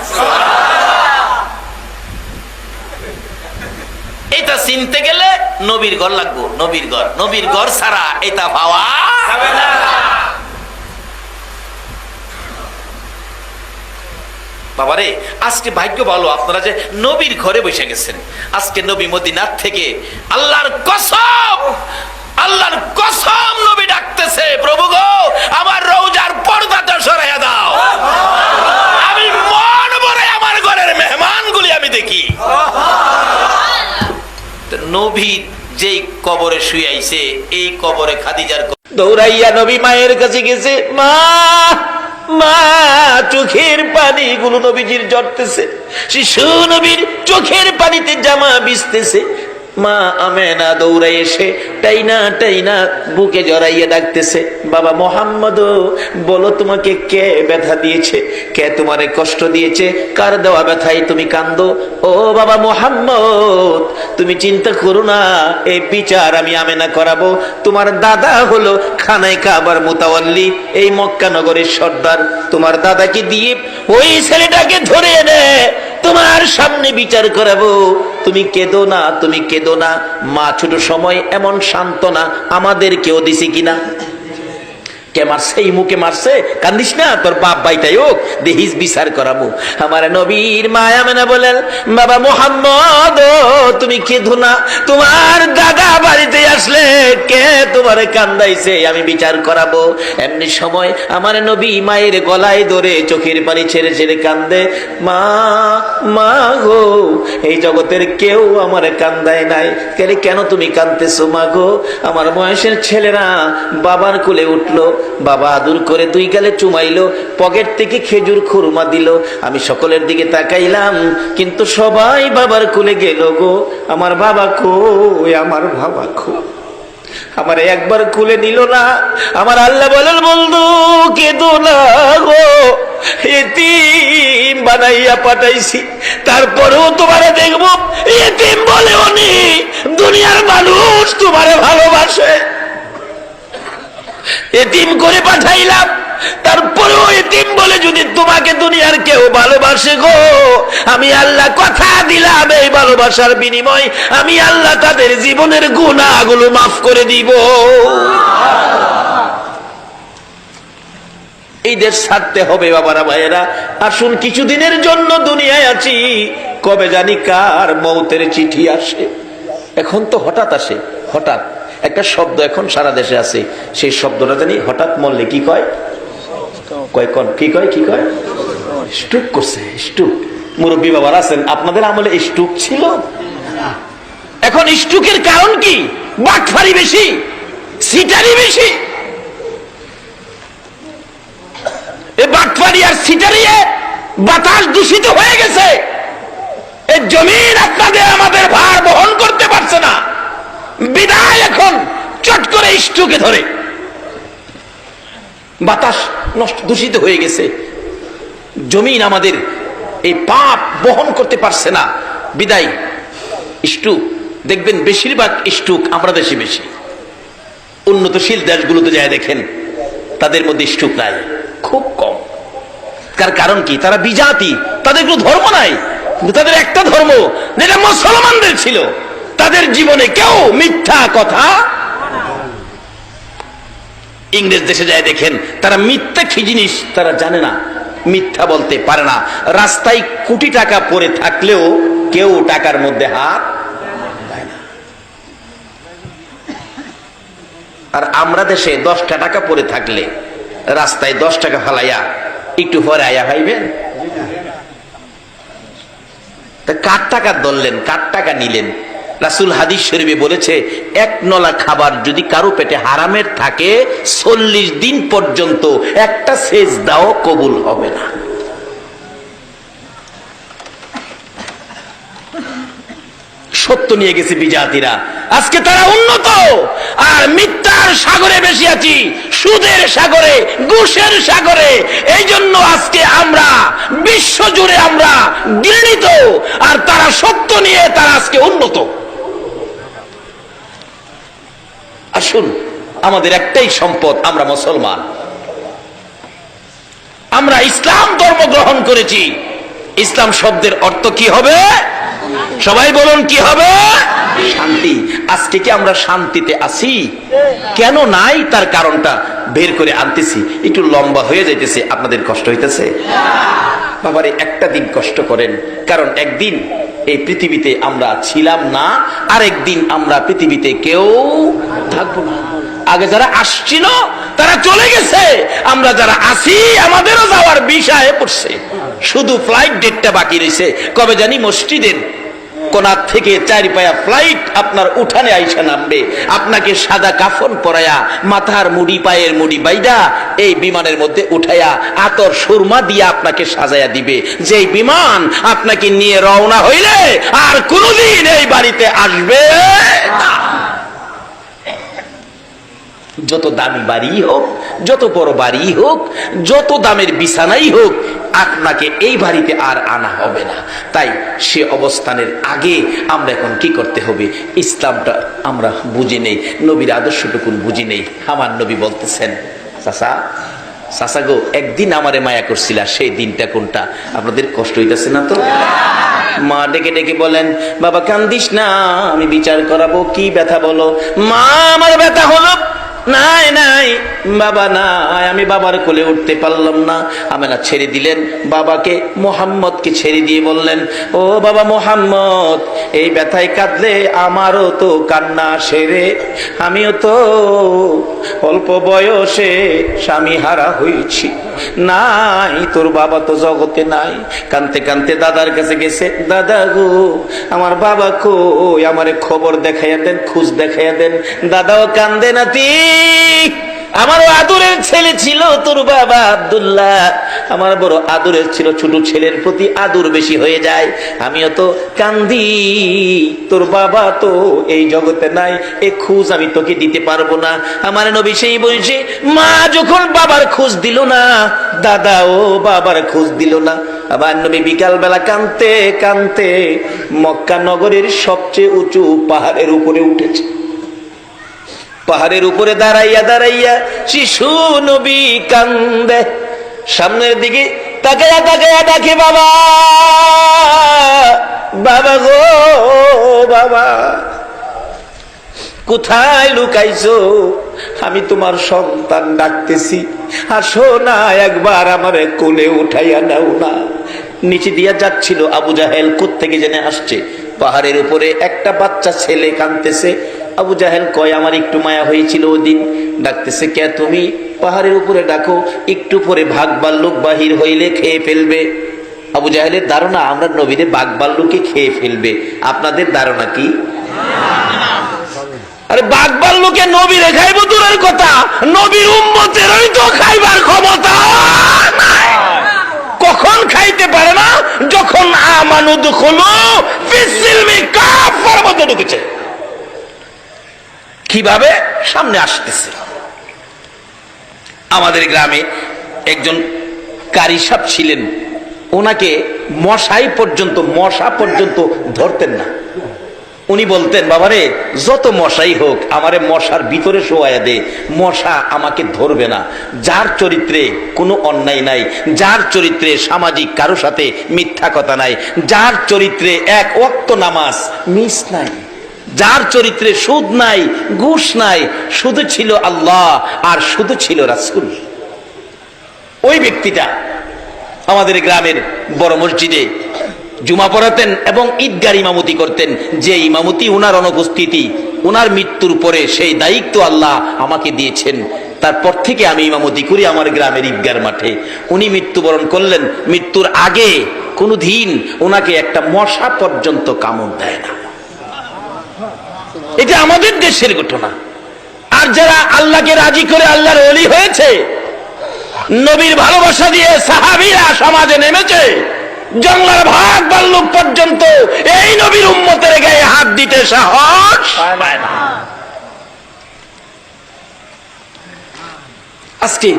A: এটা চিনতে গেলে নবীর ঘর লাগবো। নবীর ঘর ছাড়া এটা পাওয়া যাবে না। বাবারে, আজকে ভাগ্য ভালো আপনারা যে নবীর ঘরে বসে গেছেন। আজকে নবী মদিনার থেকে আল্লাহর কসম নবী ডাকতেছে, প্রভু গো আমার রওজার পর্দাটা সরাইয়া দাও, আমি মন ভরে আমার ঘরের মেহমানগুলি আমি দেখি। নবী যেই কবরে শুয়াইছে, এই কবরে খাদিজার দৌড়াইয়া নবী মায়ের কাছে গেছে। মা, চোখের পানি গুলো নবীজির জড়তেছে, শিশু নবীর চোখের পানিতে জামা ভিজতেছে। মা আমেনা দৌড়াই এসে টাইনা বুকে জড়াইয়া ডাকতেছে, বাবা মোহাম্মদ, বলো তোমাকে কে ব্যথা দিয়েছে? কে তোমারে কষ্ট দিয়েছে? কার দেওয়া ব্যথায় তুমি কান্দো? ও বাবা মোহাম্মদ, তুমি চিন্তা করো না, এই বিচার আমি আমেনা করাবো। তোমার দাদা হলো খানায় কাবার মুতাওয়াল্লি, এই মক্কা নগরের সর্দার। তোমার দাদাকে দিয়ে ওই ছেলেটাকে ধরে এনে তোমার সামনে বিচার করাবো। তুমি কেঁদো না। মা ছোট সময় এমন সান্ত্বনা আমাদের কেউ দিছে কিনা? কে মারছে? এই মুখে মারছে, কান্দিস না, তোর বাপ ভাইটাই হোক, দেহিস বিচার করাবো। আমার নবীর মায়া মেনা বলেন, বাবা মোহাম্মদ, তুমি কেঁদো না, তোমার দাদা বাড়িতে আসলে কে তোমারে কান্দাইছে আমি বিচার করাবো। এমনি সময় আমার নবী মায়ের গলায় ধরে চোখের পানি ছেড়ে ছেড়ে কান্দে, মা গো, এই জগতের কেউ আমার কান্দায় নাই, কেন তুমি কান্দতেছো মা গো? আমার বয়সের ছেলেরা বাবার কোলে উঠলো, বাবা আদর করে দুই গালে চুমাইলো, পকেট থেকে খেজুর খুরমা দিল। আমি সকলের দিকে তাকাইলাম, কিন্তু সবাই বাবার কোলে গেল গো। আমার বাবা কই? আমার একবার কোলে নিল না। আমার আল্লাহ বলেন, বন্ধু কেঁদো না গো, এতিম বানাইয়া পাঠাইছি, তারপরেও তোমারে দেখবো এতিম বলে উনি। দুনিয়ার মানুষ তোমারে ভালোবাসে, এতিম করে পাঠাইলাম, তারপরেও এতিম বলে যদি তোমাকে দুনিয়ার কেউ ভালোবাসে গো, আমি আল্লাহ কথা দিলাম, এই ভালোবাসার বিনিময় আমি আল্লাহ তাদের জীবনের গুনাহগুলো মাফ করে দিব। এই দেশ ছাড়তে হবে বাবারা ভাইয়েরা। আসুন, কিছুদিনের জন্য দুনিয়ায় আছি, কবে জানি কার মৌতের চিঠি আসে। এখন তো হঠাৎ আসে, হঠাৎ একটা শব্দ এখন সারা দেশে আছে, সেই শব্দটা জানি হঠাৎ মরলে কি কয়? কি কয়? স্ট্রোক করছে। স্ট্রোক। মুরব্বী বাবার আছেন, আপনাদের আমলে স্ট্রোক ছিল? এখন স্ট্রোকের কারণ কি? বাটফারি বেশি, সিটারি বেশি। এই বাটফারি আর সিটারিয়ে বাতাস দূষিত হয়ে গেছে। এই জমিন আপনাদের আমাদের ভার বহন করতে পারছে না, বিদায় এখন চট করে স্ট্রোকে ধরে। বাতাস নষ্ট, দূষিত হয়ে গেছে, জমিন আমাদের এই পাপ বহন করতে পারছে না, বিদায় স্ট্রোক। দেখবেন বেশিরভাগ স্ট্রোক আমরা দেশে বেশি। উন্নতশীল দেশগুলোতে যায় দেখেন, তাদের মধ্যে স্ট্রোক নাই, খুব কম। তার কারণ কি? তারা বিজাতি, তাদের কোনো ধর্ম নাই, কিন্তু তাদের একটা ধর্ম যেটা মুসলমানদের ছিল। তাদের জীবনে কেউ মিথ্যা কথা। ইংরেজ দেশে যায় দেখেন, তারা মিথ্যা কি জিনিস তারা জানে না, মিথ্যা বলতে পারে না। রাস্তায় কোটি টাকা পড়ে থাকলেও কেউ টাকার মধ্যে হাত দেয় না। আর আমরা দেশে 10টা টাকা পড়ে থাকলে রাস্তায় 10 টাকা ফালাইয়া একটু পরে আয়া ভাইবেন, তা কার টাকা ধরলেন, কার টাকা নিলেন? রাসূল হাদিস শরীফে বলেছে, এক নলা খাবার যদি কারো পেটে হারামের থাকে 40 দিন পর্যন্ত একটা সেজদাও কবুল হবে না। সত্য নিয়ে গেছে বিজাতিরা, আজকে তারা উন্নত, আর মিথ্যার সাগরে বেশি আছি, সুদের সাগরে, ঘুষের সাগরে। এই জন্য আজকে আমরা বিশ্ব জুড়ে আমরা ঘৃণিত, আর তারা সত্য নিয়ে তারা আজকে উন্নত। আসুন, আমাদের একটাই সম্পদ, আমরা মুসলমান, আমরা ইসলাম ধর্ম গ্রহণ করেছি। ইসলাম শব্দের অর্থ কি হবে? সবাই বলুন, কি হবে? শান্তি। আজকে কি আমরা শান্তিতে আছি? কেন নাই তার কারণটা বের করে আনতেছি। একটু লম্বা হয়ে যাইতেছে, আপনাদের কষ্ট হইতেছে? বাবারে, একটা দিন কষ্ট করেন, কারণ একদিন এই পৃথিবীতে আমরা ছিলাম না, আর একদিন আমরা পৃথিবীতে কেউ থাকবো না। আগে যারা আসছিল তারা চলে গেছে, আমরা যারা আছি আমাদেরও যাওয়ার বিষয়ে পড়ছে, শুধু ফ্লাইট ডেটটা বাকি রয়েছে। কবে জানি মসজিদের কোনার থেকে 4 পায়া ফ্লাইট আপনার উঠানে আইসা নামবে, আপনাকে সাদা কাফন পরায়া, মাথার মুড়ি, পায়ের মুড়ি বাইদা এই বিমানের মধ্যে উঠায়া আতর সুরমা দিয়া আপনাকে সাজায়া দিবে। যেই বিমান আপনাকে নিয়ে রওনা হইলে আর কোনদিন এই বাড়িতে আসবে না। যত দামি বাড়ি হোক, যত বড় বাড়ি হোক, যত দামের বিছানাই হোক, আপনাকে এই বাড়িতে আর আনা হবে না। তাই সে অবস্থানের আগে আমরা এখন কি করতে হবে? ইসলামটা আমরা বুঝি নেই, নবীর আদর্শটুকুন বুঝি নেই। আমার নবী বলতেছেন, চাচা গো, একদিন আমারে মায়া করছিলা, সেই দিনটা কোনটা? আপনাদের কষ্ট হইতেছে না তো? মা ডেকে ডেকে বলেন, বাবা কান্দিস না, আমি বিচার করাবো। কি ব্যথা বলো? মা, আমার ব্যথা হলো নাই নাই বাবা নাই, আমি বাবার কোলে উঠতে পারলাম না। আমেনা ছেড়ে দিলেন বাবাকে, মোহাম্মদকে ছেড়ে দিয়ে বললেন, ও বাবা মোহাম্মদ, এই ব্যথায় কাঁদলে আমারও তো কান্না সেরে, আমিও তো অল্প বয়সে স্বামী হারা হয়েছি, নাই তোর বাবা তো জগতে নাই। কানতে কানতে দাদার কাছে গেছে, দাদা গো, আমার বাবা কই, আমারে খবর দেখাইয়া দেন, খোঁজ দেখাইয়া দেন। দাদাও কান্দে, নাতি আমারও আদরের ছেলে ছিল তোর বাবা আব্দুল্লাহ, আমার বড় আদরের ছিল, ছোট ছেলের প্রতি আদর বেশি হয়ে যায়, আমিও তো কান্দি, তোর বাবা তো এই জগতে নাই, এ খোঁজ আমি তোকে দিতে পারবো না। আমার নবী সেই বলছে, মা যখন বাবার খোঁজ দিল না, দাদাও বাবার খোঁজ দিল না। আবার নবী বিকাল বেলা কানতে কানতে মক্কা নগরের সবচেয়ে উঁচু পাহাড়ের উপরে উঠেছে। পাহাড়ের উপরে দাঁড়াইয়া দাঁড়াইয়া শিশু নবী কান্দে, সামনের দিকে তাকায়া তাকায়া ডাকে, বাবা, বাবা গো, বাবা কোথায় লুকাইছো? আমি তোমার সন্তান ডাকতেছি, আসো না, একবার আমারে কোলে উঠাইয়া নাও না। নিচে দিয়া যাচ্ছিল আবু জাহেল, কোত্থেকে জেনে আসছে। পাহাড়ের উপরে একটা বাচ্চা ছেলে কাঁদতেছে। আবু জাহেল কয়, আমার একটু মায়া হয়েছিল ওদিন। ডাকতেছে, কে তুমি? পাহাড়ের উপরে ডাকো, একটু পরে বাঘ ভাল্লুক বাহির হইলে খেয়ে ফেলবে। আবু জাহেলের ধারণা আমরা নবীরে বাঘ ভাল্লুকে খেয়ে ফেলবে। আপনাদের ধারণা কি? আরে বাঘ ভাল্লুকে নবীরে খাইব দূরের কথা, নবীর উম্মতেরই তো খাইবার ক্ষমতা নাই। কখন খাইতে পারে না? যখন আমানু দুখুলু ফিস সিলমি কাফার মধ্যে ঢুকেছে। কিভাবে? সামনে আসতেছে। আমাদের গ্রামে একজন কারি সাহেব ছিলেন, ওনাকে মশা পর্যন্ত ধরতেন না। উনি বলতেন, বাবারে যত মশাই হোক আমারে মশার ভিতরে শোয়াইয়া দে, মশা আমাকে ধরবে না। যার চরিত্রে কোনো অন্যায় নাই, যার চরিত্রে সামাজিক কারো সাথে মিথ্যা কথা নাই, যার চরিত্রে এক ওয়াক্ত নামাজ মিস নাই, যার চরিত্রে সুদ নাই, ঘুষ নাই, শুধু ছিল আল্লাহ আর শুধু ছিল রাসূল, ওই ব্যক্তিটা আমাদের গ্রামের বড় মসজিদে জুমা পড়াতেন এবং ঈদগার ইমামতি করতেন। যে ইমামতি ওনার অনুপস্থিতি, ওনার মৃত্যুর পরে সেই দায়িত্ব আল্লাহ আমাকে দিয়েছেন। তারপর থেকে আমি ইমামতি করি আমার গ্রামের ঈদগার মাঠে। উনি মৃত্যুবরণ করলেন, মৃত্যুর আগে কোনো দিন ওনাকে একটা মশা পর্যন্ত কামড় দেয় না।
B: এটা আমাদের দেশের ঘটনা। আর যারা আল্লাহকে রাজি করে আল্লাহর ওলি হয়েছে, নবীর ভালোবাসা দিয়ে সাহাবীরা সমাজে নেমেছে, জঙ্গলার ভাগ ভাল্লুক পর্যন্ত এই নবীর উম্মতের গায়ে হাত দিতে সাহস পায় না। আজকে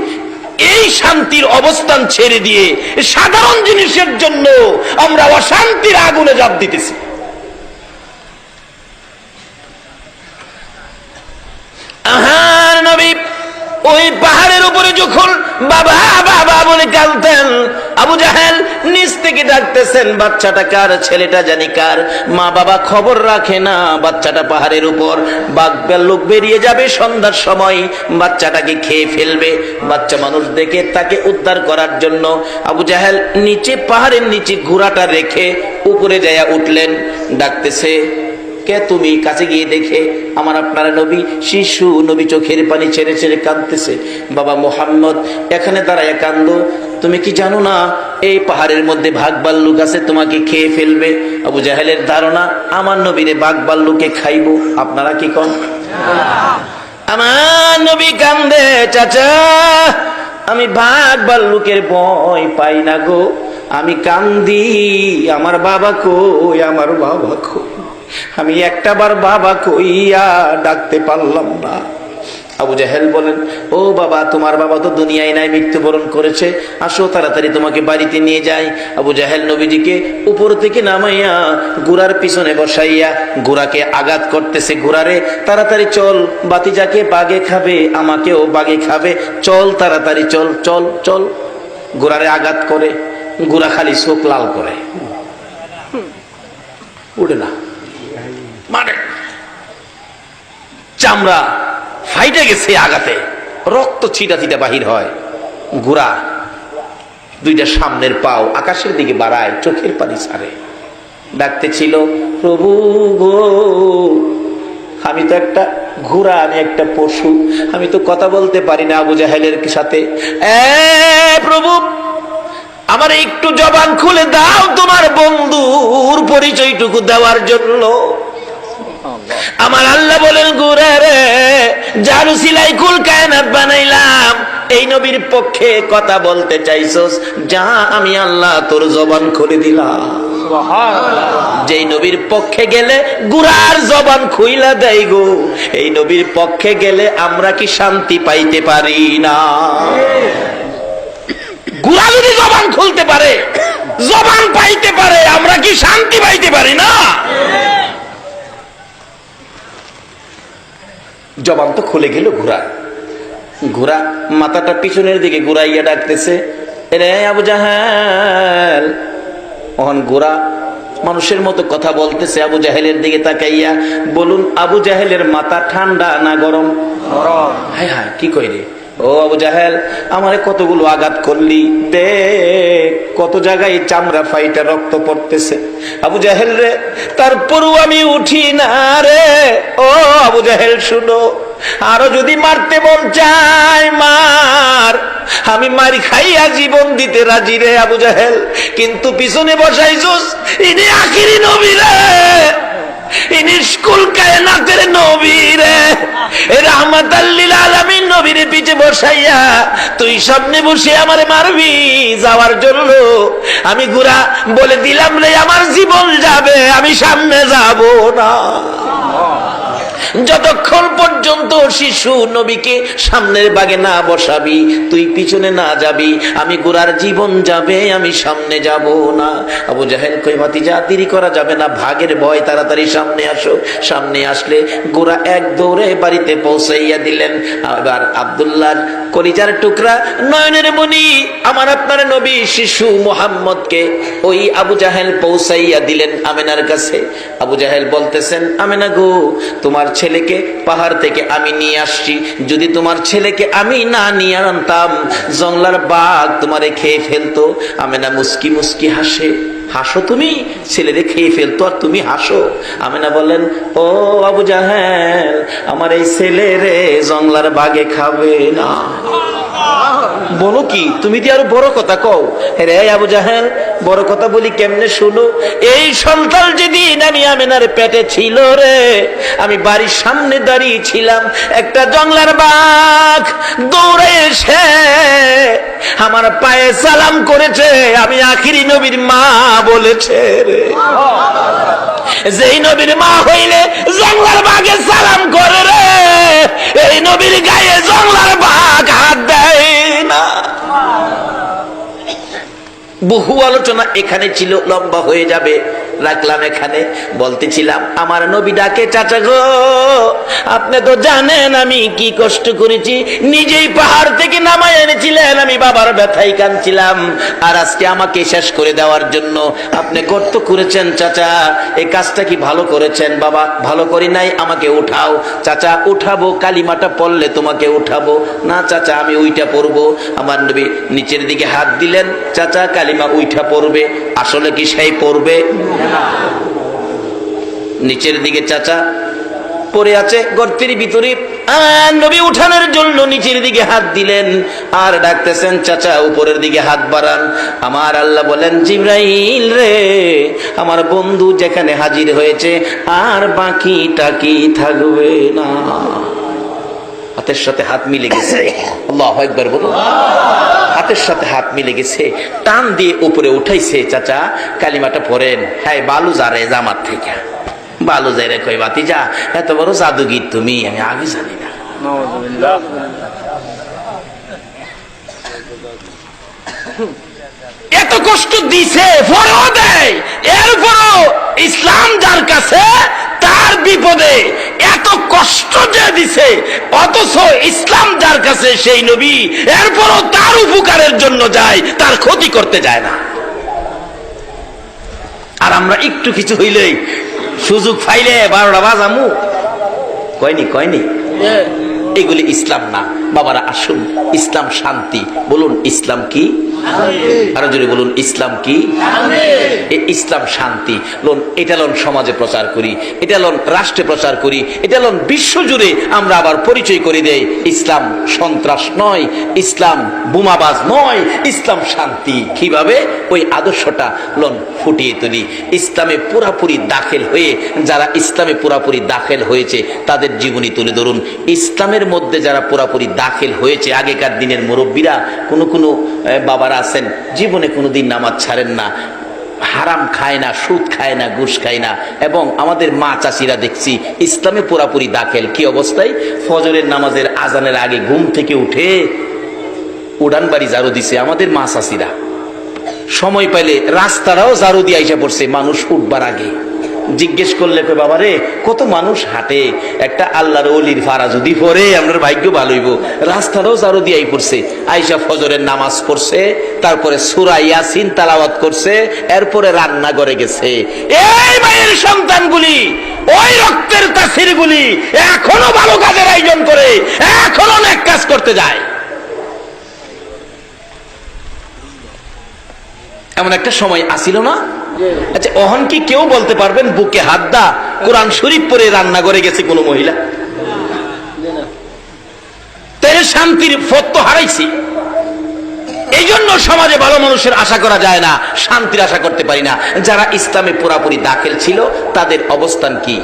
B: এই শান্তির অবস্থান ছেড়ে দিয়ে সাধারণ জিনিসের জন্য আমরা অশান্তির আগুনে ঝাঁপ দিতেছি। আহার নবী ওই পাহাড়ের উপরে যখন বাবা বাবা বলে কাঁদতেন, আবু জাহেল নিচ থেকে ডাকতেছেন, বাচ্চাটা কার, ছেলেটা জানি কার। মা বাবা খবর রাখে না, বাচ্চাটা পাহাড়ের উপর, বাঘ ভাল্লুক বেরিয়ে যাবে সন্ধ্যার সময়, বাচ্চাটাকে খেয়ে ফেলবে। বাচ্চা মানুষ দেখে তাকে উদ্ধার করার জন্য আবু জাহেল নিচে পাহাড়ের নিচে ঘোড়াটা রেখে উপরে যাইয়া উঠলেন। ডাকতেছে, কে তুমি? কাছে গিয়ে দেখে আমার আপনারা নবী, শিশু নবী চোখের পানি ছেড়ে ছেড়ে কাঁদতেছে। বাবা মোহাম্মদ এখানে দাঁড়ায় কান্দো, তুমি কি জানো না এই পাহাড়ের মধ্যে বাঘ ভাল্লুক আছে, তোমাকে খেয়ে ফেলবে। আবু জাহেলের ধারণা আমার নবীরে বাঘ ভাল্লুকে খাইবো। আপনারা কি কন? আমার নবী কান্দে, চাচা আমি বাঘ ভাল্লুকের ভয় পাই না গো, আমি কান্দি আমার বাবা কই, আমার বাবা কই, আমি একটাবার বাবা কইয়া ডাকতে পারলাম না। আবু জাহেল বলেন, ও বাবা, তোমার বাবা তো দুনিয়ায় নাই, মৃত্যুবরণ করেছে, আসো তাড়াতাড়ি তোমাকে বাড়িতে নিয়ে যাই। আবু জাহেল নবীজিকে উপর থেকে নামাইয়া ঘোড়ার পিছনে বসাইয়া ঘোড়াকে আঘাত করতেছে। ঘোড়ারে তাড়াতাড়ি চল, বাতিজাকে বাগে খাবে, আমাকেও বাগে খাবে, চল তাড়াতাড়ি চল চল চল। ঘোড়ারে আঘাত করে, ঘোড়া খালি চোখ লাল করে, উঠে না, মানে চামড়া ফাইটে গেছে আঘাতে, রক্ত ছিটা ছিটা বাহির হয়। ঘোড়া দুইটা সামনের পাও আকাশের দিকে বাড়ায়, চোখের পানি ছাড়ে, ডাকতে ছিল, প্রভু গো, আমি তো একটা ঘোড়া, আমি একটা পশু, আমি তো কথা বলতে পারি না আবু জাহেলের সাথে। প্রভু আমার একটু জবান খুলে দাও তোমার বন্ধুর পরিচয়টুকু দেওয়ার জন্য। আমার আল্লাহ বলেন, ঘোড়া রে, যার উসিলায় কুল কায়নাত বানাইলাম, এই নবীর পক্ষে কথা বলতে চাইছস, যা আমি আল্লাহ তোর জবান খুলে দিলাম। যেই নবীর পক্ষে গেলে ঘোড়ার জবান খুইলা দেয় গো, এই নবীর পক্ষে গেলে আমরা কি শান্তি পাইতে পারি না? ঘোড়া যদি জবান খুলতে পারে, জবান পাইতে পারে, আমরা কি শান্তি পাইতে পারি না? জবান তো খুলে গেল ঘোড়া। ঘোড়া মাথাটা পিছনের দিকে ঘুরাইয়া ডাকতেছে, রে আবু জাহেল। ওখান ঘোড়া মানুষের মতো কথা বলতেছে আবু জাহেলের দিকে তাকাইয়া। বলুন, আবু জাহেলের মাথা ঠান্ডা না গরম? হায় হায়, কি কই রে? ও আবু জাহেল, আমারে কতগুলো আঘাত করলি, দেখ কত জায়গায় চামড়া ফাইটা রক্ত পড়তেছে। আবু জাহেল রে, তারপরও আমি উঠি না রে। ও আবু জাহেল শুনো, আরো যদি মারতে মন চায় মার, আমি মারি খাইয়া জীবন দিতে রাজি রে আবু জাহেল, কিন্তু পিছনে বসাইছস ইনি আখিরি নবী রে, ইনি কুল কায়নাতের নবী রে, রাহমাতাল লিল আলামিন নবীর পিছে বসাইয়া তুই সামনে বসে আমারে মারবি যাওয়ার জন্য। আমি ঘোড়া বলে দিলাম রে, আমার জীবন যাবে, আমি সামনে যাব না। যতক্ষণ পর্যন্ত শিশু নবীকে সামনের বাগে না বসাবি, তুই পিছনে না যাবি, আমি ঘোড়ার জীবন যাবে, আমি সামনে যাব না। আবু জাহেল কই, ভাতিজা দেরি করা যাবে না, ভাগের ভয়, তাড়াতাড়ি সামনে আসো। সামনে আসলে ঘোড়া এক দৌড়ে বাড়িতে পৌঁছাইয়া দিলেন। আবার আব্দুল্লাহর কলিজার টুকরা, নয়নের মণি, আমার আপনার নবী শিশু মুহাম্মদকে ওই আবু জাহেল পৌঁছাইয়া দিলেন আমেনার কাছে। আবু জাহেল বলতেছেন, আমেনা গো, তোমার ছেলেকে পাহাড় থেকে আমি নিয়ে আসছি, যদি তোমার ছেলেকে আমি না নিয়ে আনতাম, জঙ্গলার বাঘ তোমারে খেয়ে ফেলতো। আমেনা মুস্কি মুস্কি হাসে। হাসো তুমি? ছেলেরে খেয়ে ফেলতো আর তুমি হাসো? আমেনা বলেন, ও আবু জাহেল, আমার এই ছেলেরে জঙ্গলার বাঘে খাবে না। বলো কি, তুমি দিয়ে আরো বড় কথা কও। রে আবু জাহেল, বড় কথা বলি কেমনে শুনো। এই সন্তান যেদিন আমি আমিনার পেটে ছিল রে, আমি বাড়ির সামনে দাঁড়িয়ে ছিলাম, একটা জঙ্গলার বাঘ দৌড়ে এসে আমার পায়ে সালাম করেছে, আমি আখিরি নবীর মা বলেছে রে। যেই নবীর মা হইলে জঙ্গলার বাঘে সালাম করে রে, এই নবীর গায়ে জঙ্গলার বাঘ হাত দেয় না। বহু আলোচনা এখানে ছিল, লম্বা হয়ে যাবে, রাখলাম এখানে। বলতেছিলাম আমার নবী ডাকে, চাচা গো আপনি তো জানেন আমি কি কষ্ট করেছি, নিজেই পাহাড় থেকে নামায় এনেছিলেন, আমি বাবার ব্যথায় কাঁদছিলাম, আর আজকে আমাকে শেষ করে দেওয়ার জন্য আপনি গর্ত করেছেন। চাচা এই কাজটা কি ভালো করেছেন? বাবা ভালো করি নাই, আমাকে উঠাও। চাচা উঠাবো, কালিমাটা পড়লে তোমাকে উঠাবো। না চাচা আমি উইটা পড়বো। আমার নবী নিচের দিকে হাত দিলেন, চাচা কালিমা উইঠা পড়বে। আসলে কি সেই পড়বে? নিচের দিকে চাচা পড়ে আছে গর্তের ভিতরে, নবী উঠানোর জন্য নিচের দিকে হাত দিলেন আর ডাকতেছেন, চাচা উপরের দিকে হাত বাড়ান। আমার আল্লাহ বলেন, জিবরাইল রে আমার বন্ধু যেখানে হাজির হয়েছে আর বাকি টাকি থাকবে না। হাতের সাথে হাত মিলে গেছে, আল্লাহু আকবার বলো। হাতের সাথে হাত মিলে গেছে, টান দিয়ে উপরে উঠাইছে। চাচা কালিমাটা পড়েন। হ্যাঁ বালু যারে জামার থেকে, বালু যারে কই বাতি যা, এত বড় জাদুগির তুমি, আমি আগে জানি না। এত কষ্ট দিছে পরেও দেয়, এরপরও ইসলাম যার কাছে তার বিপদে এত কষ্ট যে দিছে, অথচ ইসলাম যার কাছে সেই নবী এরপরও তার উপকারের জন্য যায়, তার ক্ষতি করতে যায় না। আর আমরা একটু কিছু হইলেই সুযোগ পাইলে 12টা বাজামু, কয়নি এগুলি ইসলাম না। বাবারা আসুন, ইসলাম শান্তি। বলুন ইসলাম কি? আরো জোরে বলুন ইসলাম কি? ইসলাম শান্তি। লোন এটা লোন সমাজে প্রচার করি, এটা লোন রাষ্ট্রে প্রচার করি, এটা লোন বিশ্ব জুড়ে আমরা আবার পরিচয় করে দেই। ইসলাম সন্ত্রাস নয়, ইসলাম বোমাবাজ নয়, ইসলাম শান্তি। কিভাবে? ওই আদর্শটা লোন ফুটিয়ে তুলি। ইসলামে পুরাপুরি দাখিল হয়ে, যারা ইসলামে পুরাপুরি দাখিল হয়েছে তাদের জীবনী তুলে ধরুন। ইসলামের মধ্যে যারা পুরাপুরি দাখিল হয়েছে, আগেকার দিনের মুরব্বীরা, কোনো বাবারা আছেন জীবনে কোনোদিন নামাজ ছাড়েন না, হারাম খায় না, সুদ খায় না, ঘুষ খায় না, এবং আমাদের মা চাচিরা দেখছি ইসলামে পুরাপুরি দাখিল। কি অবস্থায়? ফজরের নামাজের আজানের আগে ঘুম থেকে উঠে উড়ান বাড়ি ঝাড়ু দিছে আমাদের মা চাচিরা। সময় পাইলে রাস্তাটাও ঝাড়ু দিয়ে আইসা পড়ছে মানুষ উঠবার আগে। জিজ্ঞেস করলে বাবারে কত মানুষ হাঁটে, একটা আল্লাহর ওলির ফারা যদি পড়ে আপনার ভাগ্য ভালো হইব। রাস্তাটাও ঝাড়ু দিয়ে পড়ছে, আইসা ফজরের নামাজ পড়ছে, তারপরে সূরা ইয়াসিন তেলাওয়াত করছে, এরপরে রান্না করে গেছে। এই মায়ের সন্তানগুলি, ওই রক্তের তাসিরগুলি এখনো ভালো কাজের আয়োজন করে, এখনো নেক কাজ করতে যায়। এমন একটা সময় আসিল না? আচ্ছা অহন কি কেউ বলতে পারবেন বুকে হাত দা কোরআন শরীফ পরে রান্না করে গেছে কোন মহিলা? তাই শান্তির পথ তো হারাইছি। এই জন্য সমাজে ভালো মানুষের আশা করা যায় না, শান্তির আশা করতে পারি না। যারা ইসলামে পুরাপুরি দাখিল ছিল তাদের অবস্থান কি?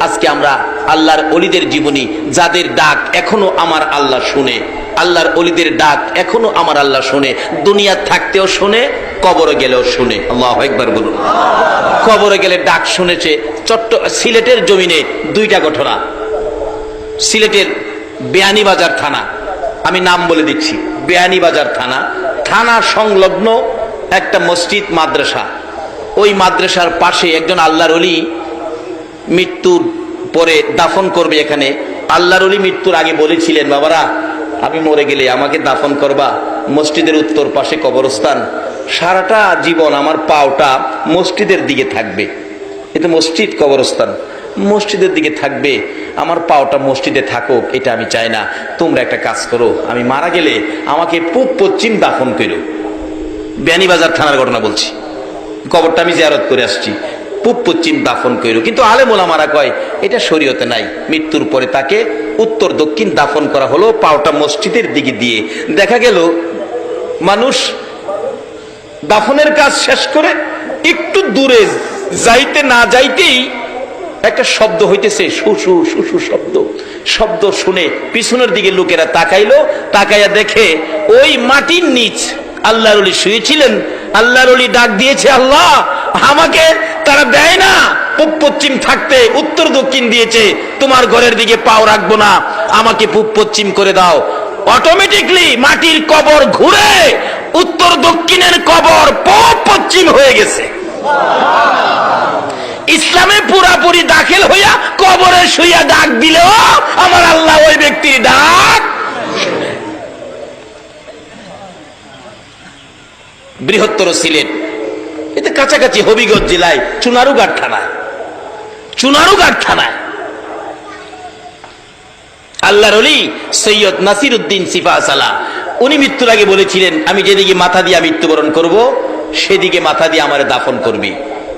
B: আজকে আমরা আল্লাহর ওলিদের জীবনী, যাদের ডাক এখনো আমার আল্লাহ শুনে, আল্লাহর ওলিদের ডাক এখনো আমার আল্লাহ শুনে, দুনিয়া থাকতেও শুনে, কবরে গেলেও শুনে। আল্লাহু আকবার বলুন। কবরে গেলে ডাক শুনেছে। সিলেটের জমিনে দুইটা ঘটনা। সিলেটের বেয়ানীবাজার থানা, আমি নাম বলে দিচ্ছি, বেয়ানীবাজার থানা, থানা সংলগ্ন একটা মসজিদ মাদ্রাসা। ওই মাদ্রাসার পাশে একজন আল্লাহর ওলি মৃত্যুর পরে দাফন করবে এখানে। আল্লাহর ওলি মৃত্যুর আগে বলেছিলেন, বাবারা আমি মরে গেলে আমাকে দাফন করবা মসজিদের উত্তর পাশে কবরস্থান, সারাটা জীবন আমার পাওটা মসজিদের দিকে থাকবে। এটা মসজিদ, কবরস্থান মসজিদের দিকে থাকবে, আমার পাওটা মসজিদে থাকুক, এটা আমি চাই না। তোমরা একটা কাজ করো, আমি মারা গেলে আমাকে পূব পশ্চিম দাফন করো। বেয়ানীবাজার থানার ঘটনা বলছি, কবরটা আমি জিয়ারত করে আসছি, পূব পশ্চিম দাফন করো। কিন্তু আলেম ওলামারা কয় এটা শরীয়তে নাই, মৃত্যুর পরে তাকে উত্তর দক্ষিণ দাফন করা হলো, পাওটা মসজিদের দিকে দিয়ে। দেখা গেল মানুষ দাফনের কাজ শেষ করে একটু দূরে যাইতে না যাইতেই একটা শব্দ হইতেছে, শুশু শুশু শব্দ। শব্দ শুনে পিছনের দিকে লোকেরা তাকাইলো, তাকাইয়া দেখে ওই মাটির নিচ আল্লাহর ওলি শুয়েছিলেন। আল্লাহর ওলি ডাক দিয়েছে, আল্লাহ আমাকে তারা দেয় না পূব পশ্চিম থাকতে, উত্তর দক্ষিণ দিয়েছে, তোমার ঘরের দিকে পাও রাখবো না, আমাকে পূব পশ্চিম করে দাও। অটোমেটিকলি মাটির কবর ঘুরে উত্তর দক্ষিণের কবর পূব পশ্চিম হয়ে গেছে। ইসলামে পুরাপুরি দাখিল হইয়া কবরে শুইয়া ডাক দিলেও আমার আল্লাহ ওই ব্যক্তির ডাক। বৃহত্তর সিলেট, এতে কাছাকাছি হবিগঞ্জ জেলায় চুনারুঘাট থানায় আল্লাহর ওলি সৈয়দ নাসির উদ্দিন সিফা সালাহ, উনি মৃত্যুর আগে বলেছিলেন, আমি যেদিকে মাথা দিয়ে মৃত্যুবরণ করব সেদিকে মাথা দিয়ে আমার দাফন করবি।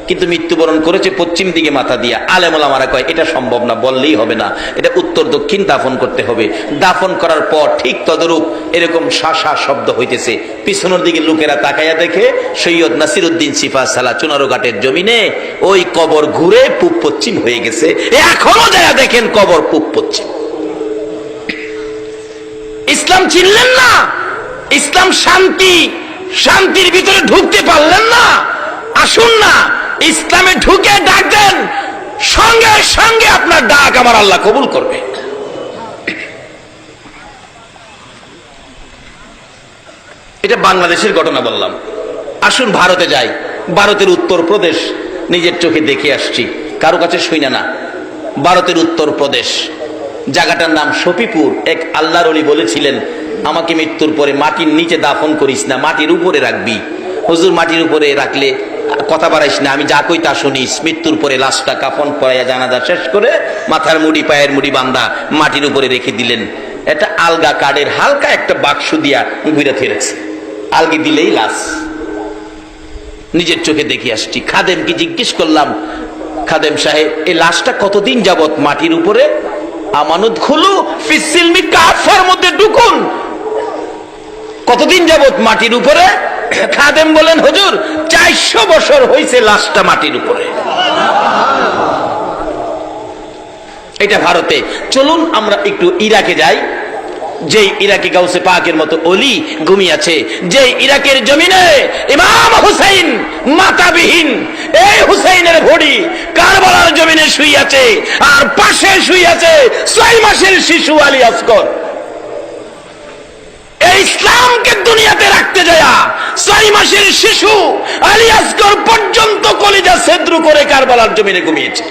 B: কিন্তু মৃত্যুবরণ করেছে পশ্চিম দিকে মাথা দিয়া। আলেম ওলামারা কয় এটা সম্ভব না, বললেই হবে না, এটা উত্তর দক্ষিণ দাফন করতে হবে। দাফন করার পর ঠিক তদরূপ এরকম শাসা শব্দ হইতেছে। পিছনের দিকে লোকেরা তাকাইয়া দেখে সৈয়দ নাসির উদ্দিন সিফা সালাহ চুনারুঘাটের জমিনে ওই কবর ঘুরে পূব পশ্চিম হয়ে গেছে। এখনো যারা দেখেন কবর পূব পশ্চিম। ইসলাম চিনলেন না, ইসলাম শান্তি, শান্তির ভিতরে ঢুকতে পারলেন না। আসুন না ইসলামে ঢুকে ডাক দেন, সঙ্গে সঙ্গে আপনার ডাক আমার আল্লাহ কবুল করবে। এটা বাংলাদেশের ঘটনা বললাম। আসুন ভারতে যাই। ভারতের উত্তরপ্রদেশ নিজের চোখে দেখে আসছি, কারো কাছে শুইনা না। ভারতের উত্তরপ্রদেশ, জায়গাটার নাম শফিপুর। এক আল্লাহর ওলি বলেছিলেন, আমাকে মৃত্যুর পরে মাটির নিচে দাফন করিস না, মাটির উপরে রাখবি। হুজুর মাটির উপরে রাখলে কথা বাড়াইস না, আমি যা কই তা শুনিস। মৃত্যুর পরে লাশটা কাফন পরাইয়া জানাজা শেষ করে মাথার মুড়ি পায়ের মুড়ি বান্ধা মাটির উপরে রেখে দিলেন। এটা আলগা কাঠের হালকা একটা বাক্স দিয়া ঘুরে ফিরেছে, আলগি দিলেই লাশ। নিজের চোখে দেখে আসছি। খাদেমকে জিজ্ঞেস করলাম, খাদেম সাহেব এই লাশটা কতদিন যাবত মাটির উপরে? আমানত খুলু ফিসিলমি কাফার মধ্যে ঢুকুন, কতদিন যাবত মাটির উপরে? খাদেম বলেন, হুজুর 400 বছর হয়েছে লাশটা মাটির উপরে। এটা ভারতে। চলুন আমরা একটু ইরাকে যাই। যে ইরাকে গাউসে পাকের মতো অলি ঘুমিয়েছে, যে ইরাকের জমিনে ইমাম হুসাইন মাতাবিহীন, এই হুসাইনের ভড়ি কারবালার জমিনে শুইয়াছে, আর পাশে শুইয়াছে 6 মাসের শিশু আলী আসগর। ইসলামকে দুনিয়াতে রাখতে যায় 6 মাসের শিশু আলী আসগর পর্যন্ত কলিজা ছেদ্র করে কারবালার জমিনে ঘুমিয়েছে।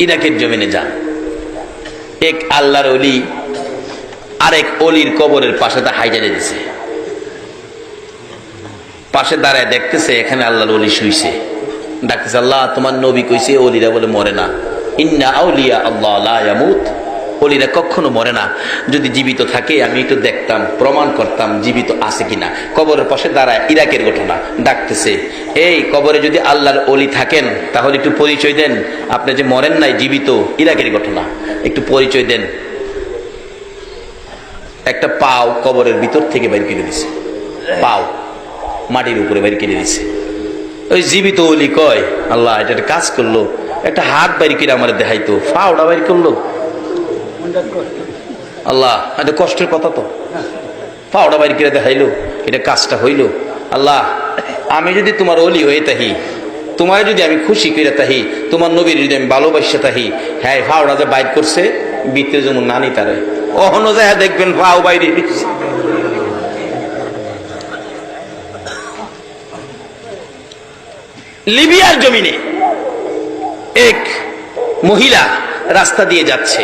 B: ইরাকের জমিনে যান, এক আল্লাহর ওলি আরেক অলির কবরের পাশে তা হাইজা দিতেছে। পাশে দাঁড়ায় দেখতেছে এখানে আল্লাহর ওলি শুইছে। ডাকতেছে, আল্লাহ তোমার নবী কইছে ওলিরা বলে মরে না, ইন্না আউলিয়া আল্লাহ লা ইয়ামুত, ওলিরা কখনো মরে না। যদি জীবিত থাকে আমি একটু দেখতাম, প্রমাণ করতাম জীবিত আছে কিনা। কবরের পাশে দাঁড়ায়, ইরাকের ঘটনা। ডাকতেছে, এই কবরে যদি আল্লাহর ওলি থাকেন তাহলে একটু পরিচয় দেন, আপনি যে মরেন নাই, জীবিত। ইরাকের ঘটনা, একটু পরিচয় দেন। একটা পাও কবরের ভিতর থেকে বের করে দিছে, পাও মাটির উপরে বের করে দিছে। ওই জীবিত ওলি কয়, আল্লাহ এটা একটা কাজ করলো, একটা হাত বের করে আমার দেখাইতো, পাওটা বের করলো। আল্লাহ এটা কষ্টের কথা, তো পাওটা বাইর করে দেখাইলো, এটা কাজটা হইল। আল্লাহ আমি যদি তোমার ওলি হয়ে থাকি, তোমার যদি আমি খুশি করে থাকি, তোমার নবীর যদি আমি ভালোবাসা থাকি, হ্যাঁ পাওটা যে বাইর করছে ভিতরে যেমন নানি তারে অহনো যায় দেখবেন পাও বাইরে। লিবিয়ার জমিনে এক মহিলা রাস্তা দিয়ে যাচ্ছে,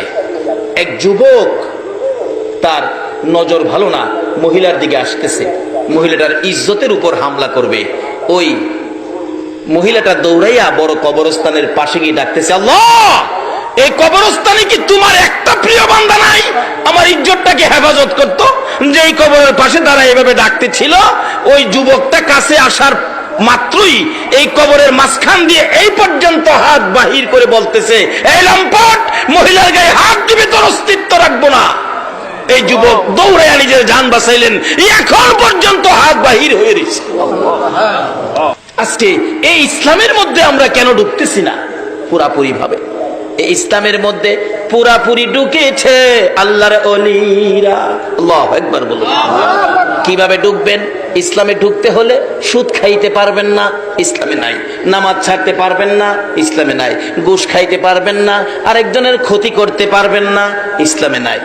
B: এক যুবক তার নজর ভালো না, মহিলার দিকে আসতেছে, মহিলাটার ইজ্জতের উপর হামলা করবে। ওই মহিলাটা দৌড়াইয়া বড় কবরস্থানের পাশে গিয়ে ডাকতেছে, আল্লাহ এই কবরস্থানে কি তোমার একটা প্রিয় বান্দা নাই আমার ইজ্জতটাকে হেফাজত করতো? যে এই কবরের পাশে দাঁড়ায় এভাবে ডাকতে ছিল, ওই যুবকটা কাছে আসার মাত্রই এই কবরের মাঝখান দিয়ে এই পর্যন্ত হাত বাহির করে বলতেছে, এই লম্পট, মহিলার গায়ে হাত দিবে তোর অস্তিত্ব রাখবো না। এই যুবক দৌড়াইয়া নিজের জান বাঁচাইলেন, এখন পর্যন্ত হাত বাহির হয়ে রয়েছে। আজকে এই ইসলামের মধ্যে আমরা কেন ঢুকতেছি না পুরাপুরি ভাবে? এই ইসলামের মধ্যে পুরাপুরি ঢুকেছে আল্লাহর ওলিরা। আল্লাহু আকবার বলুন। কিভাবে ঢুকবেন? ইসলামে ঢুকতে হলে সুদ খাইতে পারবেন না, ইসলামে নাই। নামাজ ছাড়তে পারবেন না, ইসলামে নাই। ঘুষ খাইতে পারবেন না, আরেকজনের ক্ষতি করতে পারবেন না, ইসলামে নাই।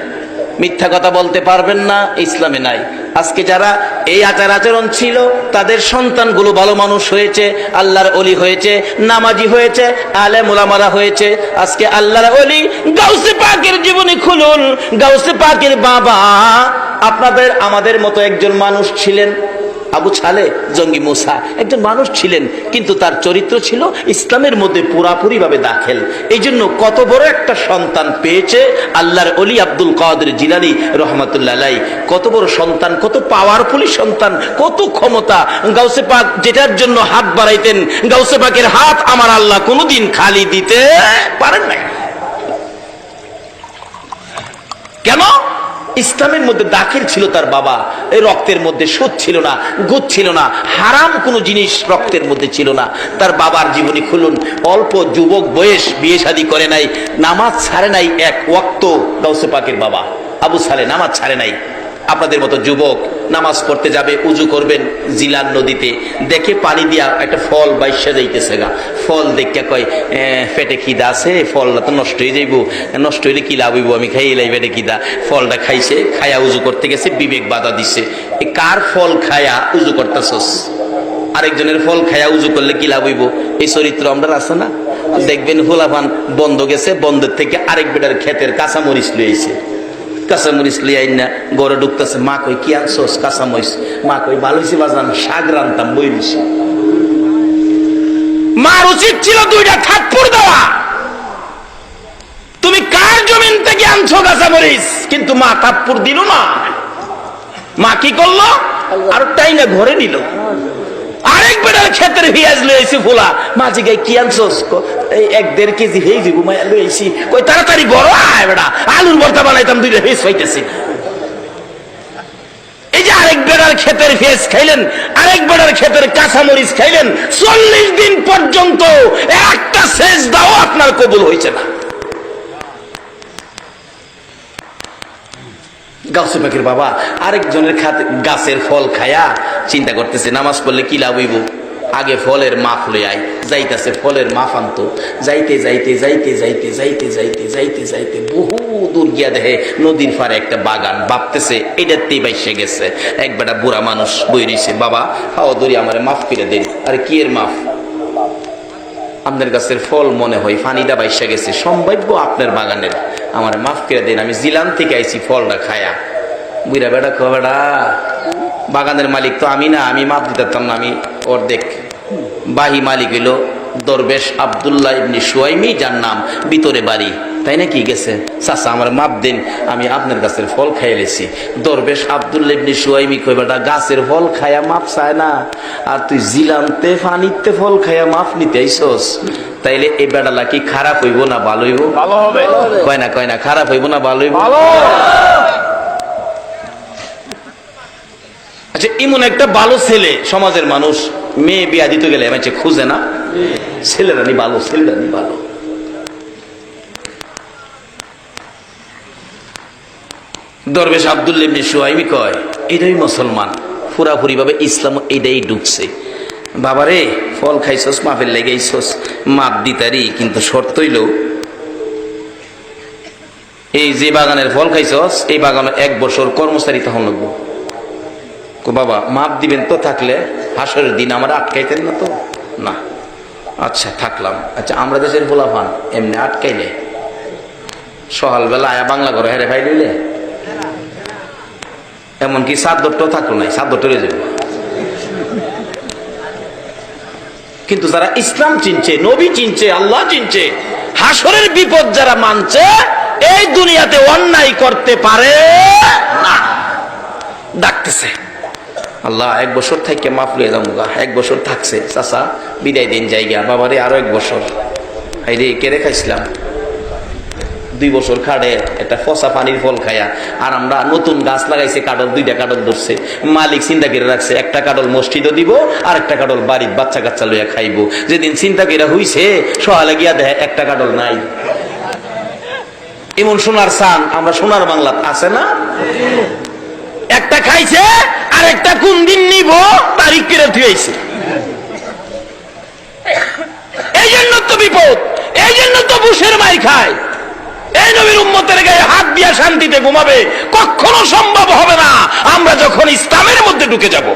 B: মিথ্যা কথা বলতে পারবেন না, ইসলামে নাই। আজকে যারা এই আচার আচরণ ছিল, তাদের সন্তানগুলো ভালো মানুষ হয়েছে, আল্লাহর ওলি হয়েছে, নামাজি হয়েছে, আলেম ওলামারা হয়েছে। আজকে আল্লাহর ওলি গাউসে পাকের জীবনী খুলুন। গাউসে পাকের বাবা আপনাদের আমাদের মতো একজন মানুষ ছিলেন, আবু ছালে জঙ্গি মুসা একজন মানুষ ছিলেন, কিন্তু তার চরিত্র ছিল ইসলামের মধ্যে পুরাপুরি ভাবে দাখিল। এই জন্য কত বড় একটা সন্তান পেয়েছে আল্লাহর ওলি আব্দুল কাদের জিলানী রহমাতুল্লাহ আলাইহি। কত বড় সন্তান, কত পাওয়ারফুল সন্তান, কত ক্ষমতা। গাউসে পাক যেটার জন্য হাত বাড়াইতেন, গাউসে পাকের হাত আমার আল্লাহ কোনোদিন খালি দিতে পারেন না। কেন? ইসলামের মধ্যে দাখিল ছিল তার বাবা। এই রক্তের মধ্যে সুদ ছিল না, গুদ ছিল না, হারাম কোনো জিনিস রক্তের মধ্যে ছিল না। তার বাবার জীবনী খুলুন। অল্প যুবক বয়স, বিয়ে শাদী করে নাই, নামাজ ছাড়ে নাই এক ওয়াক্ত। গাউসে পাকের বাবা আবু সালে নামাজ ছাড়ে নাই। আপনাদের মতো যুবক নামাজ পড়তে যাবে, উজু করবেন জিলান নদীতে, দেখে পানি দিয়া একটা ফল বাইশা যাইতেছে গা। ফল দেখে কয় পেটে খিদা আছে, ফলটা তো নষ্ট হয়ে যাইব, নষ্ট হইলে কি লাভ হইব, আমি খাইয়ে লাই পেটে খিদা। ফলটা খাইছে, খায়া উজু করতে গেছে, বিবেক বাধা দিচ্ছে, কার ফল খায়া উজু করতেছস? আরেকজনের ফল খায়া উজু করলে কি লাভ হইব? এই চরিত্র আমরা আছে না? দেখবেন হুলাফান বন্ধ গেছে, বন্ধের থেকে আরেক বেটার ক্ষেতের কাঁচামরিচ লইছে, কাঁচামরিচ লিয়ে আইন না গড়ে ঢুকতেছে। মা কই কি আনছোস? কাঁচামরিচ। মা কই ভালো হয়েছে বাজান, শাক রান্তাম বই দিছি। মার উচিত ছিল দুইটা থাপ্পড় দেওয়া। তুমি কার জমিন থেকে আনছো কাঁচামরিচ? কিন্তু মা থাপ্পড় দিল না। মা কি করলো? আর তাই না ঘরে নিল। আরেক বেটার ক্ষেতের পেঁয়াজ লইছি ফুলা, মাঝে গাই কি আনছোস? এই 1-1.5 কেজি হয়ে যাবো মায়া লইছি। কই তাড়াতাড়ি বড় আয় বেটা, আলুর ভর্তা বানাইতাম, 2টা পেঁয়াজ পাইতেছি। এই যে আরেক বেটার ক্ষেতের পেঁয়াজ খাইলেন, আরেক বেটার ক্ষেতের কাঁচামরিচ খাইলেন, 40 দিন পর্যন্ত একটা সেজদাও আপনার কবুল হয়েছে না। গাউসে পাকের বাবা আরেকজনের গাছের ফল খায়া চিন্তা করতেছে নামাজ পড়লে কি লাভ হইব, আগে ফলের মাফ লই আই। যাইতেছে ফলের মাফ আনতো, যাইতে যাইতে যাইতে যাইতে যাইতে যাইতে যাইতে যাইতে বহু দূর গিয়া দেখে নদীর পারে একটা বাগান। ভাবতেছে এটাতেই বাইসে গেছে। এক বেটা বুড়া মানুষ বই রইছে, বাবা হাও দড়ি আমার মাফ করে দেন। আরে কি এর মাফ? আপনার গাছের ফল মনে হয় পানিটা বাইসা গেছে, সম্ভাব্য আপনার বাগানের, আমার মাফ করে দেন, আমি জিলান থেকে আইছি ফলটা খায়া। বুড়া বেটা কো বেটা বাগানের মালিক তো আমি না, আমি মাফ দিতাম না, আমি অর্ধেক। বাহি মালিক হইল দরবেশ আব্দুল্লাহ ইবনে সুয়াইমি, যার নাম ভিতরে বাড়ি। তাই নাকি? গেছে, চাচা আমার মাপ দেন, আমি আপনার গাছের ফল খাইয়ে লেছি। দরবেশ আব্দুল্লাহ ইবনে সুয়াইমি কই বেটা গাছের ফল খায়া মাপ চায় না, আর তুই জিলানতে ফানিতে ফল খায়া মাপ নিতে আইছস? তাইলে এই বেটালা কি খারাপ হইব না ভালো হইব? ভালো হবে। কয় না খারাপ হইব না ভালো হইব? আচ্ছা, এমন একটা ভালো ছেলে সমাজের মানুষ মেয়ে বিয়া দিতে গেলে আমাকে খুঁজে না? ছেলেরা নি ভালো, ছেলেরা নি ভালো। দরবেশ আব্দুল্লাহ ইবনে সুয়াইমি কয় এটাই মুসলমান, পুরাপুরি ভাবে ইসলাম এটাই ঢুকছে। বাবারে ফল খাইছস, মাফের লেগেইছস, মাপ দিতারি, কিন্তু শর্ত হইল এই যে বাগানের ফল খাইছস এই বাগানে 1 বছর কর্মচারী তখন লাগবো। বাবা মাপ দিবেন তো, থাকলে হাসরের দিন আমরা আটকাইতেন না তো? না। আচ্ছা থাকলাম। আচ্ছা আমরা দেশের পোলাপান এমনি আটকাইলে সকালবেলা আয়া বাংলা ঘরে হেরে ভাই লইলে, এমনকি 7 থাকলো নাই, 7 যাবে। কিন্তু যারা ইসলাম চিনছে, নবী চিনছে, আল্লাহ চিনছে, হাসরের বিপদ যারা মানছে, এই দুনিয়াতে অন্যায় করতে পারে না। ডাকতেছে আল্লাহ 1 বছর থেকে মাফ লয়ে যাবো গা, 1 বছর থাকছে চাচা বিদায় দিন জায়গা, বাবারে আরো 1 বছর। হাইরে কেড়ে খাইছিলাম 2 বছর খাড়ে একটা ফসা পানির ফল খায়া, আর আমরা নতুন গাছ লাগাইছে, কাটল 2টা কাটল ধরছে, মালিক চিন্তা করে রাখছে একটা কাটল মসজিদও দিব আর একটা কাটল বাড়ির বাচ্চা কাচ্চা লইয়া খাইবো। যেদিন চিন্তা করে হইছে সহালে গিয়া দেখে একটা কাটল নাই। এমন সোনার সান আমরা সোনার বাংলা আছে না? একটা খাইছে আর একটা কোন দিন নিব তারিখ করে থুয়েছে। এই জন্য তো বিপদ, এই জন্য তো বুশের মাই খায়। এই নবীর উম্মতের গায়ে হাত দিয়া শান্তিতে ঘুমাবে কখনো সম্ভব হবে না আমরা যখন ইসলামের মধ্যে ঢুকে যাব।